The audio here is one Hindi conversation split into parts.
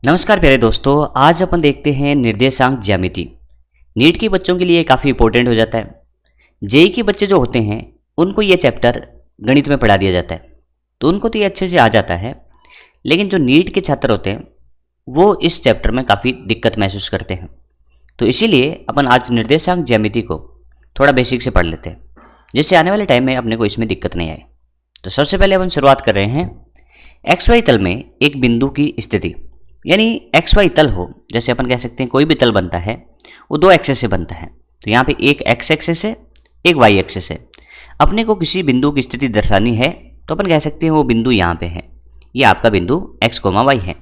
नमस्कार प्यारे दोस्तों, आज अपन देखते हैं निर्देशांक ज्यामिति। नीट के बच्चों के लिए काफ़ी इंपॉर्टेंट हो जाता है। जेई के बच्चे जो होते हैं उनको ये चैप्टर गणित में पढ़ा दिया जाता है, तो उनको तो ये अच्छे से आ जाता है। लेकिन जो नीट के छात्र होते हैं वो इस चैप्टर में काफ़ी दिक्कत महसूस करते हैं। तो इसीलिए अपन आज निर्देशांक ज्यामिति को थोड़ा बेसिक से पढ़ लेते हैं, जिससे आने वाले टाइम में अपने को इसमें दिक्कत नहीं आए। तो सबसे पहले अपन शुरुआत कर रहे हैं एक्स वाई तल में एक बिंदु की स्थिति, यानी एक्स वाई तल हो। जैसे अपन कह सकते हैं कोई भी तल बनता है वो दो एक्सेस से बनता है। तो यहाँ पे एक एक्स एक्सेस है, एक वाई एक्सेस है। अपने को किसी बिंदु की स्थिति दर्शानी है तो अपन कह सकते हैं वो बिंदु यहाँ पे है, ये आपका बिंदु एक्स कोमा वाई है।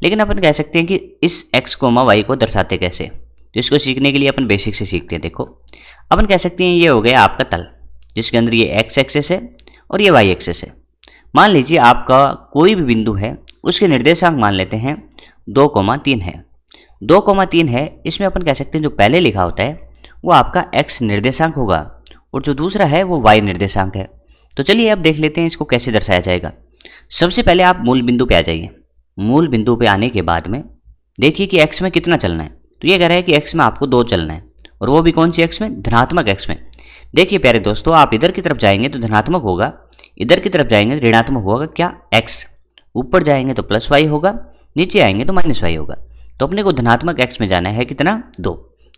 लेकिन अपन कह सकते हैं कि इस एक्स कोमा वाई को दर्शाते कैसे, तो इसको सीखने के लिए अपन बेसिक से सीखते हैं। देखो, अपन कह सकते हैं ये हो गया आपका तल, जिसके अंदर ये एक्स एक्सेस है और ये वाई एक्सेस है। मान लीजिए आपका कोई भी बिंदु है, उसके निर्देशांक मान लेते हैं 2,3 है। 2,3 है, इसमें अपन कह सकते हैं जो पहले लिखा होता है वो आपका x निर्देशांक होगा और जो दूसरा है वो y निर्देशांक है। तो चलिए अब देख लेते हैं इसको कैसे दर्शाया जाएगा। सबसे पहले आप मूल बिंदु पे आ जाइए। मूल बिंदु पे आने के बाद में देखिए कि x में कितना चलना है। तो ये कह रहा है कि x में आपको 2 चलना है, और वो भी कौन सी x में? धनात्मक x में। देखिए प्यारे दोस्तों, आप इधर की तरफ जाएंगे तो धनात्मक होगा, इधर की तरफ जाएंगे तो ऋणात्मक होगा। क्या? x। ऊपर जाएंगे तो प्लस y होगा, नीचे आएंगे तो माइनस वाई होगा। तो अपने को धनात्मक x में जाना है कितना? 2।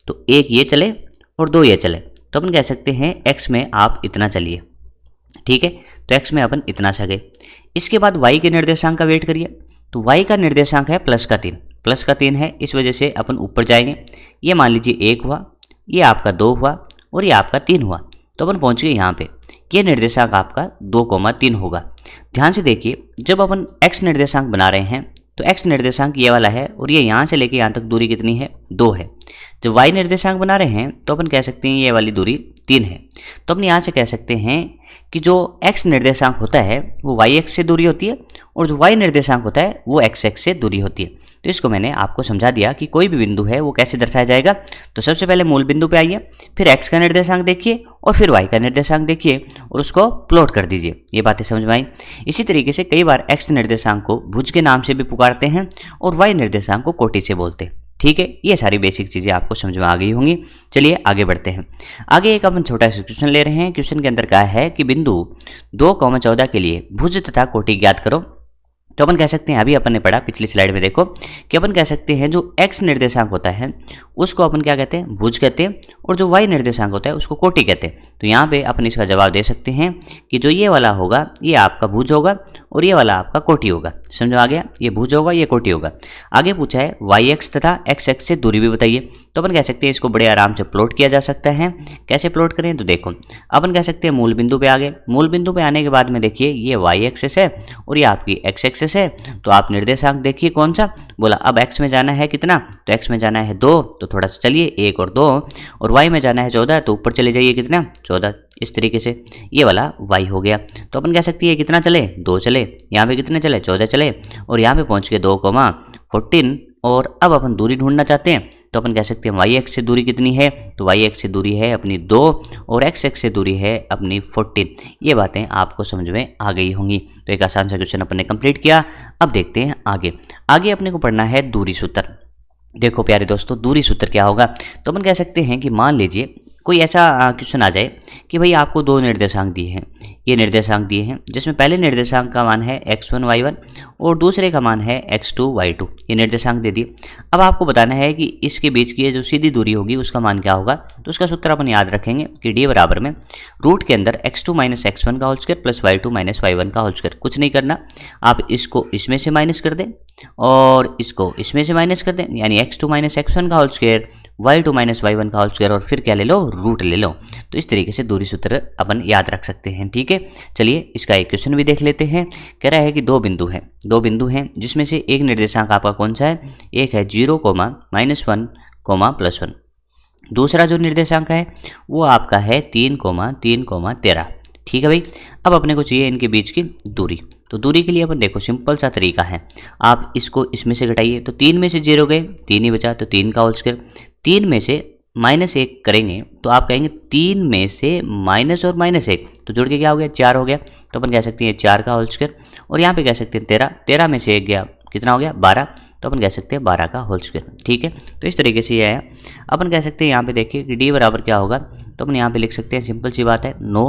तो एक ये चले और 2 ये चले, तो अपन कह सकते हैं x में आप इतना चलिए। ठीक है, तो x में अपन इतना सके। इसके बाद y के निर्देशांक का वेट करिए। तो y का निर्देशांक है प्लस का 3। प्लस का 3 है, इस वजह से अपन ऊपर जाएंगे। ये मान लीजिए 1 हुआ, ये आपका 2 हुआ और ये आपका 3 हुआ। तो अपन पहुंच गए यहाँ पे। ये निर्देशांक आपका 2,3 होगा। ध्यान से देखिए, जब अपन x निर्देशांक बना रहे हैं तो x निर्देशांक ये वाला है और ये यहाँ से लेके यहाँ तक दूरी कितनी है? 2 है। जब y निर्देशांक बना रहे हैं तो अपन कह सकते हैं ये वाली दूरी 3 है। तो अपन यहाँ से कह सकते हैं कि जो x निर्देशांक होता है वो y एक्स से दूरी होती है और जो y निर्देशांक होता है वो x एक्स से दूरी होती है। तो इसको मैंने आपको समझा दिया कि कोई भी बिंदु है वो कैसे दर्शाया जाएगा। तो सबसे पहले मूल बिंदु पे आइए, फिर x का निर्देशांक देखिए और फिर y का निर्देशांक देखिए और उसको प्लॉट कर दीजिए। ये बातें समझ में आई? इसी तरीके से कई बार x निर्देशांक को भुज के नाम से भी पुकारते हैं और y निर्देशांक को कोटि से बोलते हैं। ठीक है, ये सारी बेसिक चीज़ें आपको समझ में आ गई होंगी। चलिए आगे बढ़ते हैं। आगे एक अपन छोटा सा क्वेश्चन ले रहे हैं। क्वेश्चन के अंदर कहा है कि बिंदु 2,14 के लिए भुज तथा कोटि ज्ञात करो। तो अपन कह सकते हैं, अभी अपन ने पढ़ा पिछली स्लाइड में, देखो कि अपन कह सकते हैं जो x निर्देशांक होता है उसको अपन क्या कहते हैं? भुज कहते हैं, और जो y निर्देशांक होता है उसको कोटि कहते हैं। तो यहाँ पे अपन इसका जवाब दे सकते हैं कि जो ये वाला होगा ये आपका भुज होगा और ये वाला आपका कोटि होगा। समझ में आ गया? ये भुज होगा, ये कोटि होगा। आगे पूछा है y तथा x से दूरी भी बताइए। तो अपन कह सकते हैं इसको बड़े आराम से प्लॉट किया जा सकता है। कैसे प्लॉट करें? तो देखो, अपन कह सकते हैं मूल बिंदु पे आ गए। मूल बिंदु पे आने के बाद में देखिए ये y एक्सेस है और ये आपकी x एक्सेस है। तो आप निर्देशांक देखिए कौन सा बोला। अब x में जाना है कितना? तो x में जाना है 2, तो थोड़ा सा चलिए 1 और 2, और y में जाना है 14, तो ऊपर चले जाइए कितना? 14। इस तरीके से ये वाला y हो गया। तो अपन कह सकते हैं कितना चले? 2 चले। यहाँ पे कितने चले? 14 चले, और यहाँ पे पहुँच के 2,14। और अब अपन दूरी ढूंढना चाहते हैं तो अपन कह सकते हैं y एक्स से दूरी कितनी है? तो y एक्स से दूरी है अपनी 2 और x एक्स से दूरी है अपनी 14। ये बातें आपको समझ में आ गई होंगी। तो एक आसान सा क्वेश्चन अपन ने कंप्लीट किया। अब देखते हैं आगे। आगे अपने को पढ़ना है दूरी सूत्र। देखो प्यारे दोस्तों, दूरी सूत्र क्या होगा? तो अपन कह सकते हैं कि मान लीजिए कोई ऐसा क्वेश्चन आ जाए कि भाई आपको 2 निर्देशांक दिए हैं। ये निर्देशांक दिए हैं जिसमें पहले निर्देशांक का मान है x1 y1 और दूसरे का मान है x2 y2। ये निर्देशांक दे दिए। अब आपको बताना है कि इसके बीच की जो सीधी दूरी होगी उसका मान क्या होगा। तो उसका सूत्र अपन याद रखेंगे कि d बराबर में रूट के अंदर x2 माइनस x1 का whole square plus y2 minus y1 का होल स्क्वायर। कुछ नहीं करना, आप इसको इसमें से माइनस कर दें और इसको इसमें से माइनस कर दें, यानी x2 माइनस x1 का whole square, y2 minus y1 का होल स्क्वायर, और फिर क्या ले लो? रूट ले लो। तो इस तरीके से दूरी सूत्र अपन याद रख सकते हैं। ठीक है, चलिए इसका एक क्वेश्चन भी देख लेते हैं। कह रहा है कि दो बिंदु हैं जिसमें से एक निर्देशांक आपका कौन सा है? एक है 0, -1, +1। दूसरा जो निर्देशांक है वो आपका है 3, 3, 13। ठीक है भाई। अब अपने को चाहिए इनके बीच की दूरी। तो दूरी के लिए अपन देखो सिंपल सा तरीका है, आप इसको इसमें से घटाइए। तो 3 में से 0 गए, 3 ही बचा, तो 3 का होल स्क्वायर। 3 में से -1 करेंगे तो आप कहेंगे 3 में से माइनस और -1, तो जोड़ के क्या हो गया? 4 हो गया। तो अपन कह सकते हैं 4 का होल स्क्वायर, और यहाँ पे कह सकते हैं 13। 13 में से 1 गया, कितना हो गया? 12। तो अपन कह सकते हैं 12 का होल स्क्वायर। ठीक है, तो इस तरीके से ये है। अपन कह सकते हैं यहाँ पे देखिए कि डी बराबर क्या होगा, तो अपन यहाँ पे लिख सकते हैं, सिंपल सी बात है, 9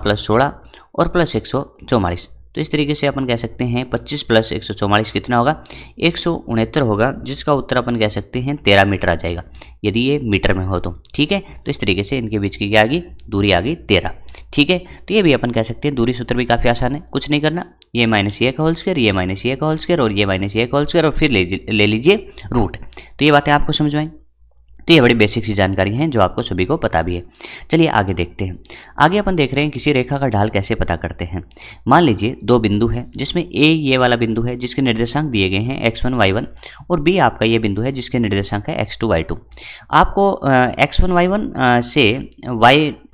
+ 16 और प्लस 144। तो इस तरीके से अपन कह सकते हैं 25 + 144 कितना होगा, 169 होगा, जिसका उत्तर अपन कह सकते हैं 13 मीटर आ जाएगा, यदि ये मीटर में हो तो। ठीक है, तो इस तरीके से इनके बीच की क्या आ गई, दूरी आ गई 13। ठीक है, तो ये भी अपन कह सकते हैं दूरी सूत्र भी काफ़ी आसान है, कुछ नहीं करना, ये माइनस ये का होल स्क्वायर, ये माइनस ये का होल स्क्वायर और ये माइनस ये का होल स्क्वायर और फिर ले लीजिए रूट। तो ये बातें आपको समझ में आई। तो ये बड़ी बेसिक सी जानकारी हैं जो आपको सभी को पता भी है। चलिए आगे देखते हैं। आगे अपन देख रहे हैं किसी रेखा का ढाल कैसे पता करते हैं। मान लीजिए दो बिंदु है, जिसमें ए ये वाला बिंदु है जिसके निर्देशांक दिए गए हैं x1 y1 और बी आपका ये बिंदु है जिसके निर्देशांक है x2 y2। आपको x1 y1 से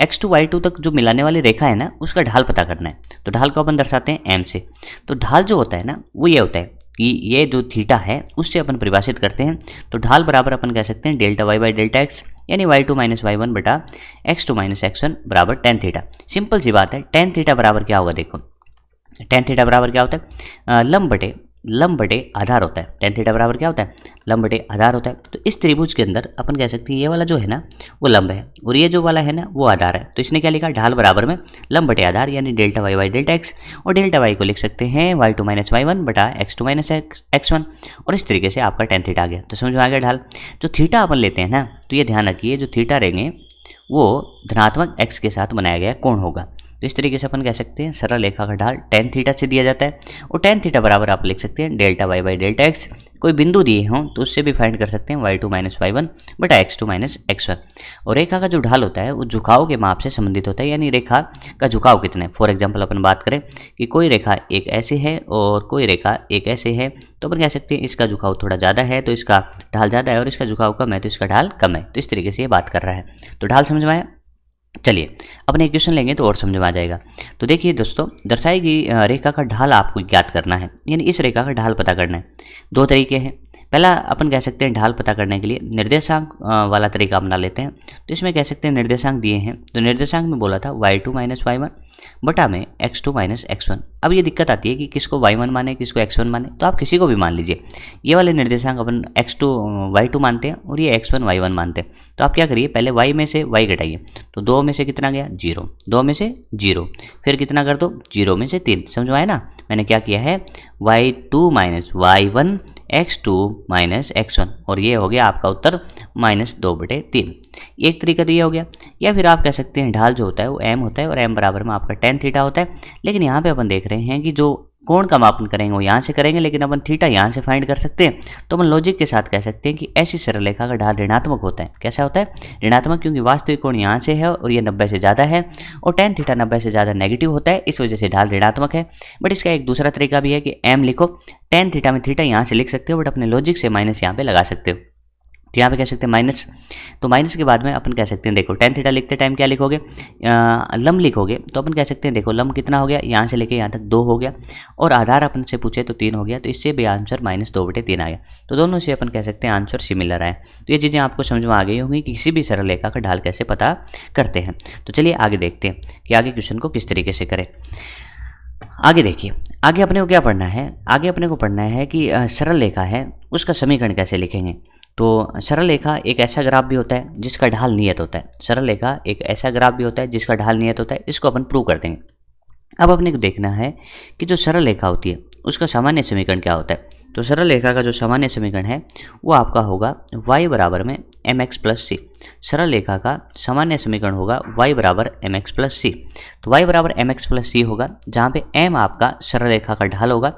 x2 y2 तक जो मिलाने वाली रेखा है ना, उसका ढाल पता करना है। तो ढाल को अपन दर्शाते हैं m से। तो ढाल जो होता है ना, वो ये होता है कि ये जो थीटा है उससे अपन परिभाषित करते हैं। तो ढाल बराबर अपन कह सकते हैं delta y by delta x, यानी y2 - y1 बटा x2 - x1 बराबर tan थीटा। सिंपल सी बात है, tan थीटा बराबर क्या होगा, देखो tan थीटा बराबर क्या होता है, लंब बटे आधार होता है। tan थीटा बराबर क्या होता है, लंब बटे आधार होता है। तो इस त्रिभुज के अंदर अपन कह सकते हैं ये वाला जो है ना वो लंब है और ये जो वाला है ना वो आधार है। तो इसने क्या लिखा, ढाल बराबर में लंब बटे आधार, यानी delta y by delta x, और डेल्टा y को लिख सकते हैं y2 - y1 बटा x2 - x1, और इस तरीके से आपका tan थीटा आ गया। तो समझ में आ गया ढाल। जो थीटा अपन लेते हैं ना, तो ये ध्यान रखिए, जो थीटा रहेंगे वो धनात्मक x के साथ बनाया गया कोण होगा। तो इस तरीके से अपन कह सकते हैं सरल रेखा का ढाल tan थीटा से दिया जाता है, और tan थीटा बराबर आप लिख सकते हैं delta y by delta x। कोई बिंदु दिए हों तो उससे भी फाइंड कर सकते हैं y2 - y1 बटा x2 - x1। और रेखा का जो ढाल होता है वो झुकाव के माप से संबंधित होता है, यानी रेखा का झुकाव कितना है। फॉर एग्जाम्पल अपन बात करें कि कोई रेखा एक ऐसे है और कोई रेखा एक ऐसे है, तो अपन कह सकते हैं इसका झुकाव थोड़ा ज़्यादा है तो इसका ढाल ज़्यादा है, और इसका झुकाव कम है तो इसका ढाल कम है। तो इस तरीके से ये बात कर रहा है। तो ढाल समझ में आया। चलिए अपन एक क्वेश्चन लेंगे तो और समझ में आ जाएगा। तो देखिए दोस्तों, दर्शाई गई रेखा का ढाल आपको ज्ञात करना है, यानी इस रेखा का ढाल पता करना है। दो तरीके हैं। पहला अपन कह सकते हैं ढाल पता करने के लिए निर्देशांक वाला तरीका अपना लेते हैं। तो इसमें कह सकते हैं निर्देशांक दिए हैं, तो निर्देशांक में बोला था y2 - y1 बटा में x2 - x1। अब ये दिक्कत आती है कि किसको y1 माने किसको x1 माने, तो आप किसी को भी मान लीजिए। ये वाले निर्देशांक अपन y2 मानते हैं और ये x1 y1 मानते हैं। तो आप क्या करिए, पहले y में से y घटाइए, तो 2 में से कितना गया, 0, 2 में से 0, फिर कितना कर दो, 0 में से 3। समझ में आया ना, मैंने क्या किया है, y2 - y1 x2 - x1, और ये हो गया आपका उत्तर -2/3। एक तरीका तो ये हो गया। या फिर आप कह सकते हैं ढाल जो होता है वो m होता है और m बराबर में आपका tan थीटा होता है। लेकिन यहाँ पे अपन देख रहे हैं कि जो कोण का मापन करेंगे वो यहाँ से करेंगे, लेकिन अपन थीटा यहाँ से फाइंड कर सकते हैं। तो अपन लॉजिक के साथ कह सकते हैं कि ऐसी सरल रेखा का ढाल ऋणात्मक होता है। कैसा होता है, ऋणात्मक, क्योंकि वास्तविक कोण यहाँ से है और ये 90 से ज़्यादा है, और tan थीटा 90 से ज़्यादा नेगेटिव होता है, इस वजह से ढाल ऋणात्मक है। बट इसका एक दूसरा तरीका भी है कि m लिखो, tan थीटा में थीटा यहाँ से लिख सकते हो, बट अपने लॉजिक से माइनस यहाँ पे लगा सकते हो। तो यहाँ पे कह सकते हैं माइनस, तो माइनस के बाद में अपन कह सकते हैं, देखो tan थीटा लिखते टाइम क्या लिखोगे, लंब लिखोगे, तो अपन कह सकते हैं देखो लंब कितना हो गया, यहाँ से लेके यहाँ तक 2 हो गया, और आधार अपन से पूछे तो 3 हो गया, तो इससे भी आंसर -2/3 आ गया। तो दोनों से अपन कह सकते हैं आंसर सिमिलर आए। तो ये चीज़ें आपको समझ में आ गई होंगी कि किसी भी सरल रेखा का ढाल कैसे पता करते हैं। तो चलिए आगे देखते हैं कि आगे क्वेश्चन को किस तरीके से करें। आगे देखिए, आगे अपने को क्या पढ़ना है, आगे अपने को पढ़ना है कि सरल रेखा है उसका समीकरण कैसे लिखेंगे। तो सरल रेखा एक ऐसा ग्राफ भी होता है जिसका ढाल नियत होता है। सरल रेखा एक ऐसा ग्राफ भी होता है जिसका ढाल नियत होता है। इसको अपन प्रूव कर देंगे। अब अपने को देखना है कि जो सरल रेखा होती है उसका सामान्य समीकरण क्या होता है। तो सरल रेखा का जो सामान्य समीकरण है वो आपका होगा y बराबर में mx प्लस c। सरल रेखा का सामान्य समीकरण होगा y बराबर mx प्लस c। तो y बराबर mx प्लस c होगा, जहाँ पे m आपका सरल रेखा का ढाल होगा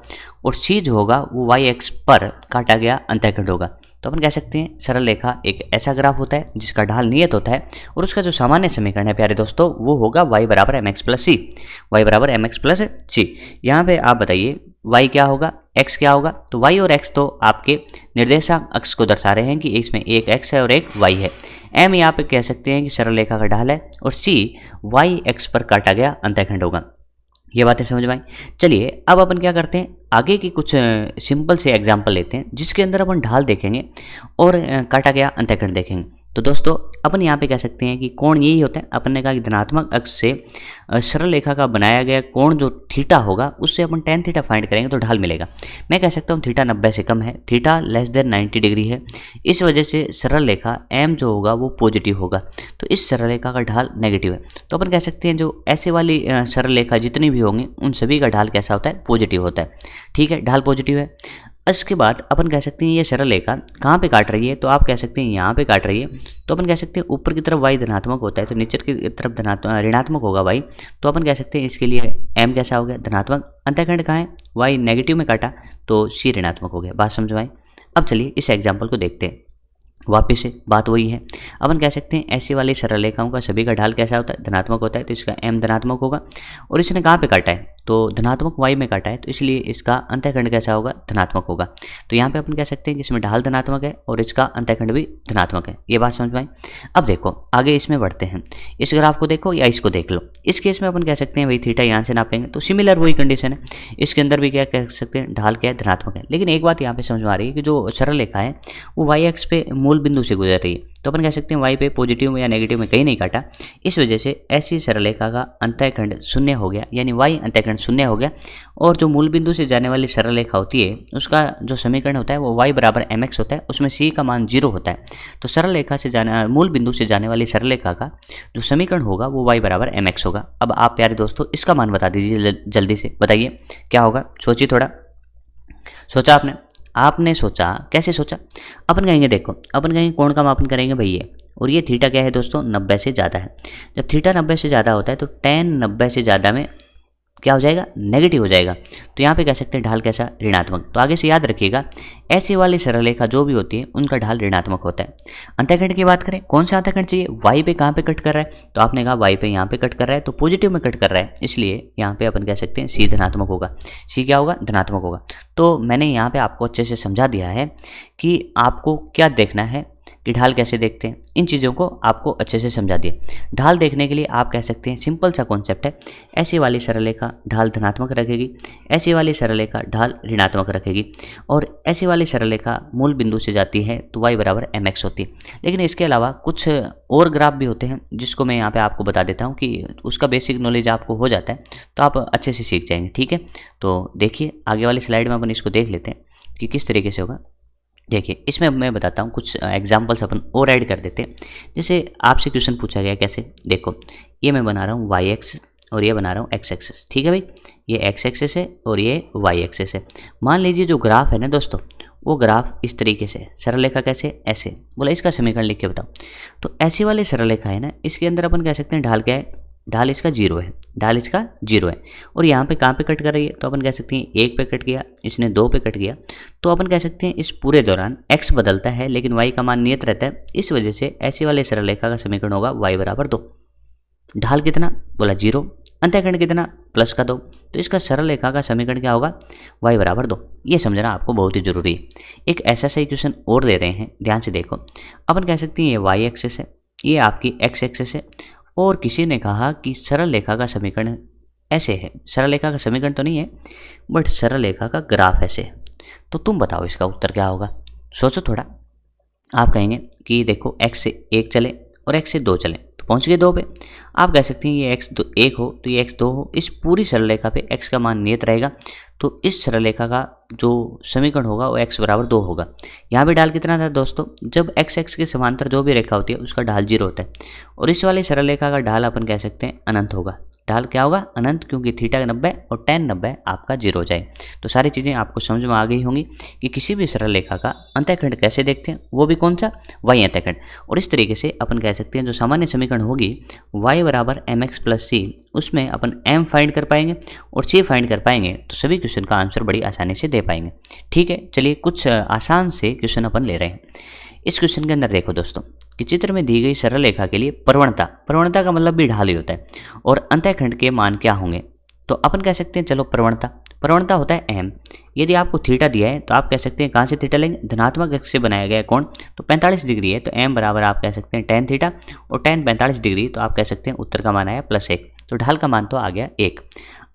और c जो होगा वो y x पर काटा गया अंतःखंड होगा। तो अपन कह सकते हैं सरल रेखा एक ऐसा ग्राफ होता है जिसका ढाल नियत होता है, और उसका जो सामान्य समीकरण है प्यारे दोस्तों वो होगा y बराबर mx प्लस c। y बराबर mx प्लस c। यहाँ पे आप बताइए y क्या होगा, x क्या होगा। तो y और x तो आपके निर्देशांक अक्ष को दर्शा रहे हैं कि इसमें एक x है और एक y है। m यहाँ पे कह सकते हैं कि सरल रेखा का ढाल है, और c y x पर काटा गया अंतःखंड होगा। ये बातें समझ में आई। चलिए अब अपन क्या करते हैं, आगे की कुछ सिंपल से एग्जाम्पल लेते हैं जिसके अंदर अपन ढाल देखेंगे और काटा गया अंतःखंड देखेंगे। तो दोस्तों अपन यहाँ पे कह सकते हैं कि कोण यही होता है। अपन ने कहा कि धनात्मक अक्ष से सरल रेखा का बनाया गया कोण जो थीटा होगा उससे अपन tan थीटा फाइंड करेंगे तो ढाल मिलेगा। मैं कह सकता हूँ थीटा 90 से कम है, थीटा लेस देन 90 डिग्री है, इस वजह से सरल रेखा m जो होगा वो पॉजिटिव होगा, तो इस सरल रेखा का ढाल नेगेटिव है। तो अपन कह सकते हैं जो ऐसे वाली सरल रेखा जितनी भी होंगी उन सभी का ढाल कैसा होता है, पॉजिटिव होता है। ठीक है, ढाल पॉजिटिव है। इसके बाद अपन कह सकते हैं ये सरल रेखा कहाँ पे काट रही है, तो आप कह सकते हैं यहाँ पे काट रही है। तो अपन कह सकते हैं ऊपर की तरफ y धनात्मक होता है तो नीचे की तरफ ऋणात्मक होगा y। तो अपन कह सकते हैं इसके लिए m कैसा हो गया, धनात्मक। अंतःखंड कहाँ है, y नेगेटिव में काटा तो c ऋणात्मक हो गया। बात समझ में आई। अब चलिए इस एग्जाम्पल को देखते हैं। वापस से बात वही है, अपन कह सकते हैं ऐसी वाली सरल रेखाओं का सभी का ढाल कैसा होता है, धनात्मक होता है, तो इसका m धनात्मक होगा। और इसने कहाँ पे काटा है, तो धनात्मक y में काटा है, तो इसलिए इसका अंतःखंड कैसा होगा, धनात्मक होगा। तो यहाँ पे अपन कह सकते हैं कि इसमें ढाल धनात्मक है और इसका अंतःखंड भी धनात्मक है। ये बात समझ में आई। अब देखो आगे इसमें बढ़ते हैं, इस ग्राफ को देखो या इसको देख लो। इस केस में अपन कह सकते हैं भाई थीटा यहाँ से नापेंगे तो सिमिलर वही कंडीशन है, इसके अंदर भी क्या कह सकते हैं, ढाल क्या है, धनात्मक है। लेकिन एक बात यहाँ पे समझ में आ रही है कि जो सरल रेखा है वो y अक्ष पे मूल बिंदु से गुजर रही है, तो अपन कह सकते हैं y पे पॉजिटिव में या नेगेटिव में कहीं नहीं काटा, इस वजह से ऐसी सरल रेखा का अंतःखंड शून्य हो गया, यानी y अंतःखंड शून्य हो गया। और जो मूल बिंदु से जाने वाली सरल रेखा होती है उसका जो समीकरण होता है वो y बराबर mx होता है, उसमें c का मान 0 होता है। तो सरल रेखा से जाने मूल बिंदु से जाने वाली सरल रेखा का जो समीकरण होगा वो y बराबर mx होगा। अब आप प्यारे दोस्तों इसका मान बता दीजिए जल्दी से, बताइए क्या होगा, सोचिए थोड़ा। सोचा आपने सोचा, कैसे सोचा? अपन कहेंगे देखो, अपन कहेंगे कोण का मापन करेंगे भैया, और ये थीटा क्या है दोस्तों, 90 से ज़्यादा है। जब थीटा 90 से ज़्यादा होता है तो tan 90 से ज़्यादा में क्या हो जाएगा, नेगेटिव हो जाएगा। तो यहाँ पे कह सकते हैं ढाल कैसा, ऋणात्मक। तो आगे से याद रखिएगा ऐसी वाली सरल रेखा जो भी होती है उनका ढाल ऋणात्मक होता है। अंतःखंड की बात करें, कौन सा अंतःखंड चाहिए, y पे कहाँ पे कट कर रहा है, तो आपने कहा y पे यहाँ पे कट कर रहा है तो पॉजिटिव में कट कर रहा है, इसलिए यहाँ पे अपन कह सकते हैं c धनात्मक होगा। c क्या होगा, धनात्मक होगा। तो मैंने यहाँ पे आपको अच्छे से समझा दिया है कि आपको क्या देखना है कि ढाल कैसे देखते हैं, इन चीज़ों को आपको अच्छे से समझा दिया। ढाल देखने के लिए आप कह सकते हैं सिंपल सा कॉन्सेप्ट है, ऐसी वाली सरल रेखा ढाल धनात्मक रखेगी, ऐसी वाली सरल रेखा ढाल ऋणात्मक रखेगी, और ऐसी वाली सरल रेखा मूल बिंदु से जाती है तो y बराबर mx होती है। लेकिन इसके अलावा कुछ और ग्राफ भी होते हैं जिसको मैं यहाँ पे आपको बता देता हूँ कि उसका बेसिक नॉलेज आपको हो जाता है तो आप अच्छे से सीख जाएंगे। ठीक है, तो देखिए आगे वाली स्लाइड में अपन इसको देख लेते हैं कि किस तरीके से होगा। देखिए इसमें मैं बताता हूँ कुछ एग्जाम्पल्स अपन और ऐड कर देते हैं। जैसे आपसे क्वेश्चन पूछा गया कैसे, देखो ये मैं बना रहा हूँ y एक्स और ये बना रहा हूँ x एक्सेस। ठीक है भाई, ये x एक्सेस है और ये y एक्सेस है। मान लीजिए जो ग्राफ है ना दोस्तों, वो ग्राफ इस तरीके से, सरल रेखा कैसे, ऐसे। बोला इसका समीकरण लिख के बताओ। तो ऐसी वाली सरल रेखा है ना, इसके अंदर अपन कह सकते हैं ढाल क्या है, ढाल इसका 0 है, ढाल इसका 0 है। और यहाँ पे कहाँ पे कट कर रही है, तो अपन कह सकते हैं 1 पे कट किया, इसने 2 पे कट किया। तो अपन कह सकते हैं इस पूरे दौरान x बदलता है लेकिन y का मान नियत रहता है, इस वजह से ऐसी वाले सरल रेखा का समीकरण होगा y बराबर 2। ढाल कितना, बोला 0, अंतःखंड कितना, प्लस का 2। तो इसका सरल रेखा का समीकरण क्या होगा, y बराबर 2। ये समझना आपको बहुत ही जरूरी है। एक ऐसा सही क्वेश्चन और दे रहे हैं, ध्यान से देखो। अपन कह सकते हैं ये y एक्सेस है, ये आपकी x एक्सेस है, और किसी ने कहा कि सरल रेखा का समीकरण ऐसे है। सरल रेखा का समीकरण तो नहीं है बट सरल रेखा का ग्राफ ऐसे है। तो तुम बताओ इसका उत्तर क्या होगा, सोचो थोड़ा। आप कहेंगे कि देखो x से 1 चले और x से 2 चले तो पहुंच गए 2 पे। आप कह सकते हैं ये x 1 हो तो ये x 2 हो, इस पूरी सरल रेखा पे x का मान नियत रहेगा, तो इस सरल रेखा का जो समीकरण होगा वो x बराबर 2 होगा। यहाँ भी ढाल कितना था दोस्तों, जब x के समांतर जो भी रेखा होती है उसका ढाल 0 होता है, और इस वाली सरल रेखा का ढाल अपन कह सकते हैं अनंत होगा। ढाल क्या होगा, अनंत, क्योंकि थीटा 90 और tan 90 आपका 0 हो जाए। तो सारी चीज़ें आपको समझ में आ गई होंगी कि किसी भी सरल रेखा का अंतःखंड कैसे देखते हैं, वो भी कौन सा, y अंतःखंड। और इस तरीके से अपन कह सकते हैं जो सामान्य समीकरण होगी y बराबर mx प्लस c, उसमें अपन m फाइंड कर पाएंगे और c फाइंड कर पाएंगे, तो सभी क्वेश्चन का आंसर बड़ी आसानी से दे पाएंगे। ठीक है, चलिए कुछ आसान से क्वेश्चन अपन ले रहे हैं। इस क्वेश्चन के अंदर देखो दोस्तों कि चित्र में दी गई सरल रेखा के लिए प्रवणता का मतलब भी ढाल ही होता है, और अंतःखंड के मान क्या होंगे। तो अपन कह सकते हैं चलो प्रवणता होता है m। यदि आपको थीटा दिया है तो आप कह सकते हैं कहाँ से थीटा लेंगे, धनात्मक अक्ष से बनाया गया कोण तो 45 डिग्री है, तो m बराबर आप कह सकते हैं tan थीटा, और tan 45 डिग्री तो आप कह सकते हैं उत्तर का मान आया +1। तो ढाल का मान तो आ गया 1।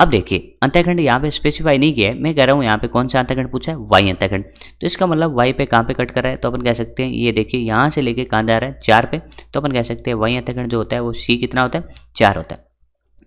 अब देखिए अंतःखंड यहाँ पे स्पेसिफाई नहीं किया है, मैं कह रहा हूँ यहाँ पे कौन सा अंतःखंड पूछा है, वाई अंतःखंड। तो इसका मतलब वाई पे कहाँ पे कट कर रहा है, तो अपन कह सकते हैं ये देखिए यहाँ से लेके कहाँ जा रहा है 4 पे, तो अपन कह सकते हैं वाई अंतःखंड जो होता है वो सी कितना होता है 4 होता है।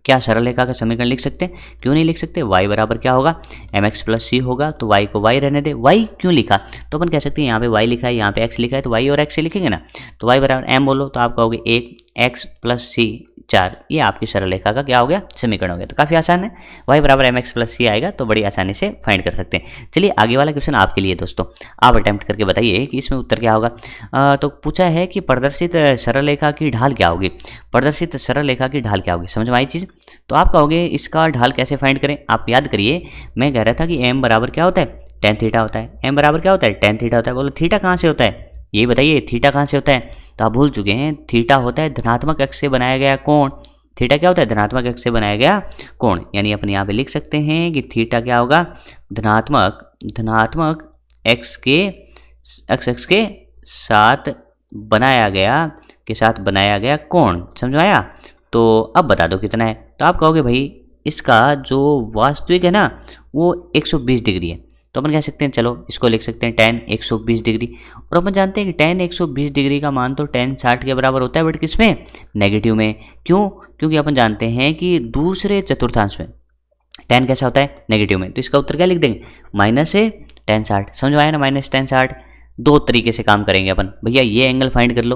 क्या सरल रेखा का समीकरण लिख सकते हैं, क्यों नहीं लिख सकते, y बराबर क्या होगा mx प्लस सी होगा, तो y को y रहने दे। y क्यों लिखा, तो अपन कह सकते हैं यहाँ पे y लिखा है, यहाँ पे x लिखा है, तो y और x से लिखेंगे ना, तो y बराबर m बोलो तो आप कहोगे 1 x प्लस सी 4, ये आपकी सरल रेखा का क्या हो गया समीकरण हो गया। तो काफ़ी आसान है, y बराबर mx प्लस सी आएगा तो बड़ी आसानी से फाइंड कर सकते हैं। चलिए आगे वाला क्वेश्चन आपके लिए दोस्तों, आप अटेम्प्ट करके बताइए कि इसमें उत्तर क्या होगा। तो पूछा है कि प्रदर्शित सरल रेखा की ढाल क्या होगी, प्रदर्शित सरल रेखा की ढाल क्या होगी, समझ में आई चीज़। तो आप कहोगे इसका ढाल कैसे फाइंड करें, आप याद करिए मैं कह रहा था कि m बराबर क्या होता है tan थीटा होता है, m बराबर क्या होता है tan थीटा होता है। बोलो थीटा कहाँ से होता है, ये बताइए थीटा कहाँ से होता है, तो आप भूल चुके हैं, थीटा होता है धनात्मक अक्ष से बनाया गया कोण। थीटा क्या होता है धनात्मक अक्ष से बनाया गया कोण, यानी अपन यहाँ पे लिख सकते हैं कि थीटा क्या होगा धनात्मक एक्स के साथ बनाया गया कोण, समझ आया। तो अब बता दो कितना है, तो आप कहोगे भाई इसका जो वास्तविक है ना वो 120 डिग्री है, तो अपन कह सकते हैं चलो इसको लिख सकते हैं tan 120 डिग्री। और अपन जानते हैं कि tan 120 डिग्री का मान तो tan 60 के बराबर होता है, बट किसमें नेगेटिव में, क्यों, क्योंकि अपन जानते हैं कि दूसरे चतुर्थांश में tan कैसा होता है नेगेटिव में, तो इसका उत्तर क्या लिख देंगे माइनस से tan 60, समझ आया ना, माइनस tan 60। दो तरीके से काम करेंगे अपन, भैया ये एंगल फाइंड कर लो,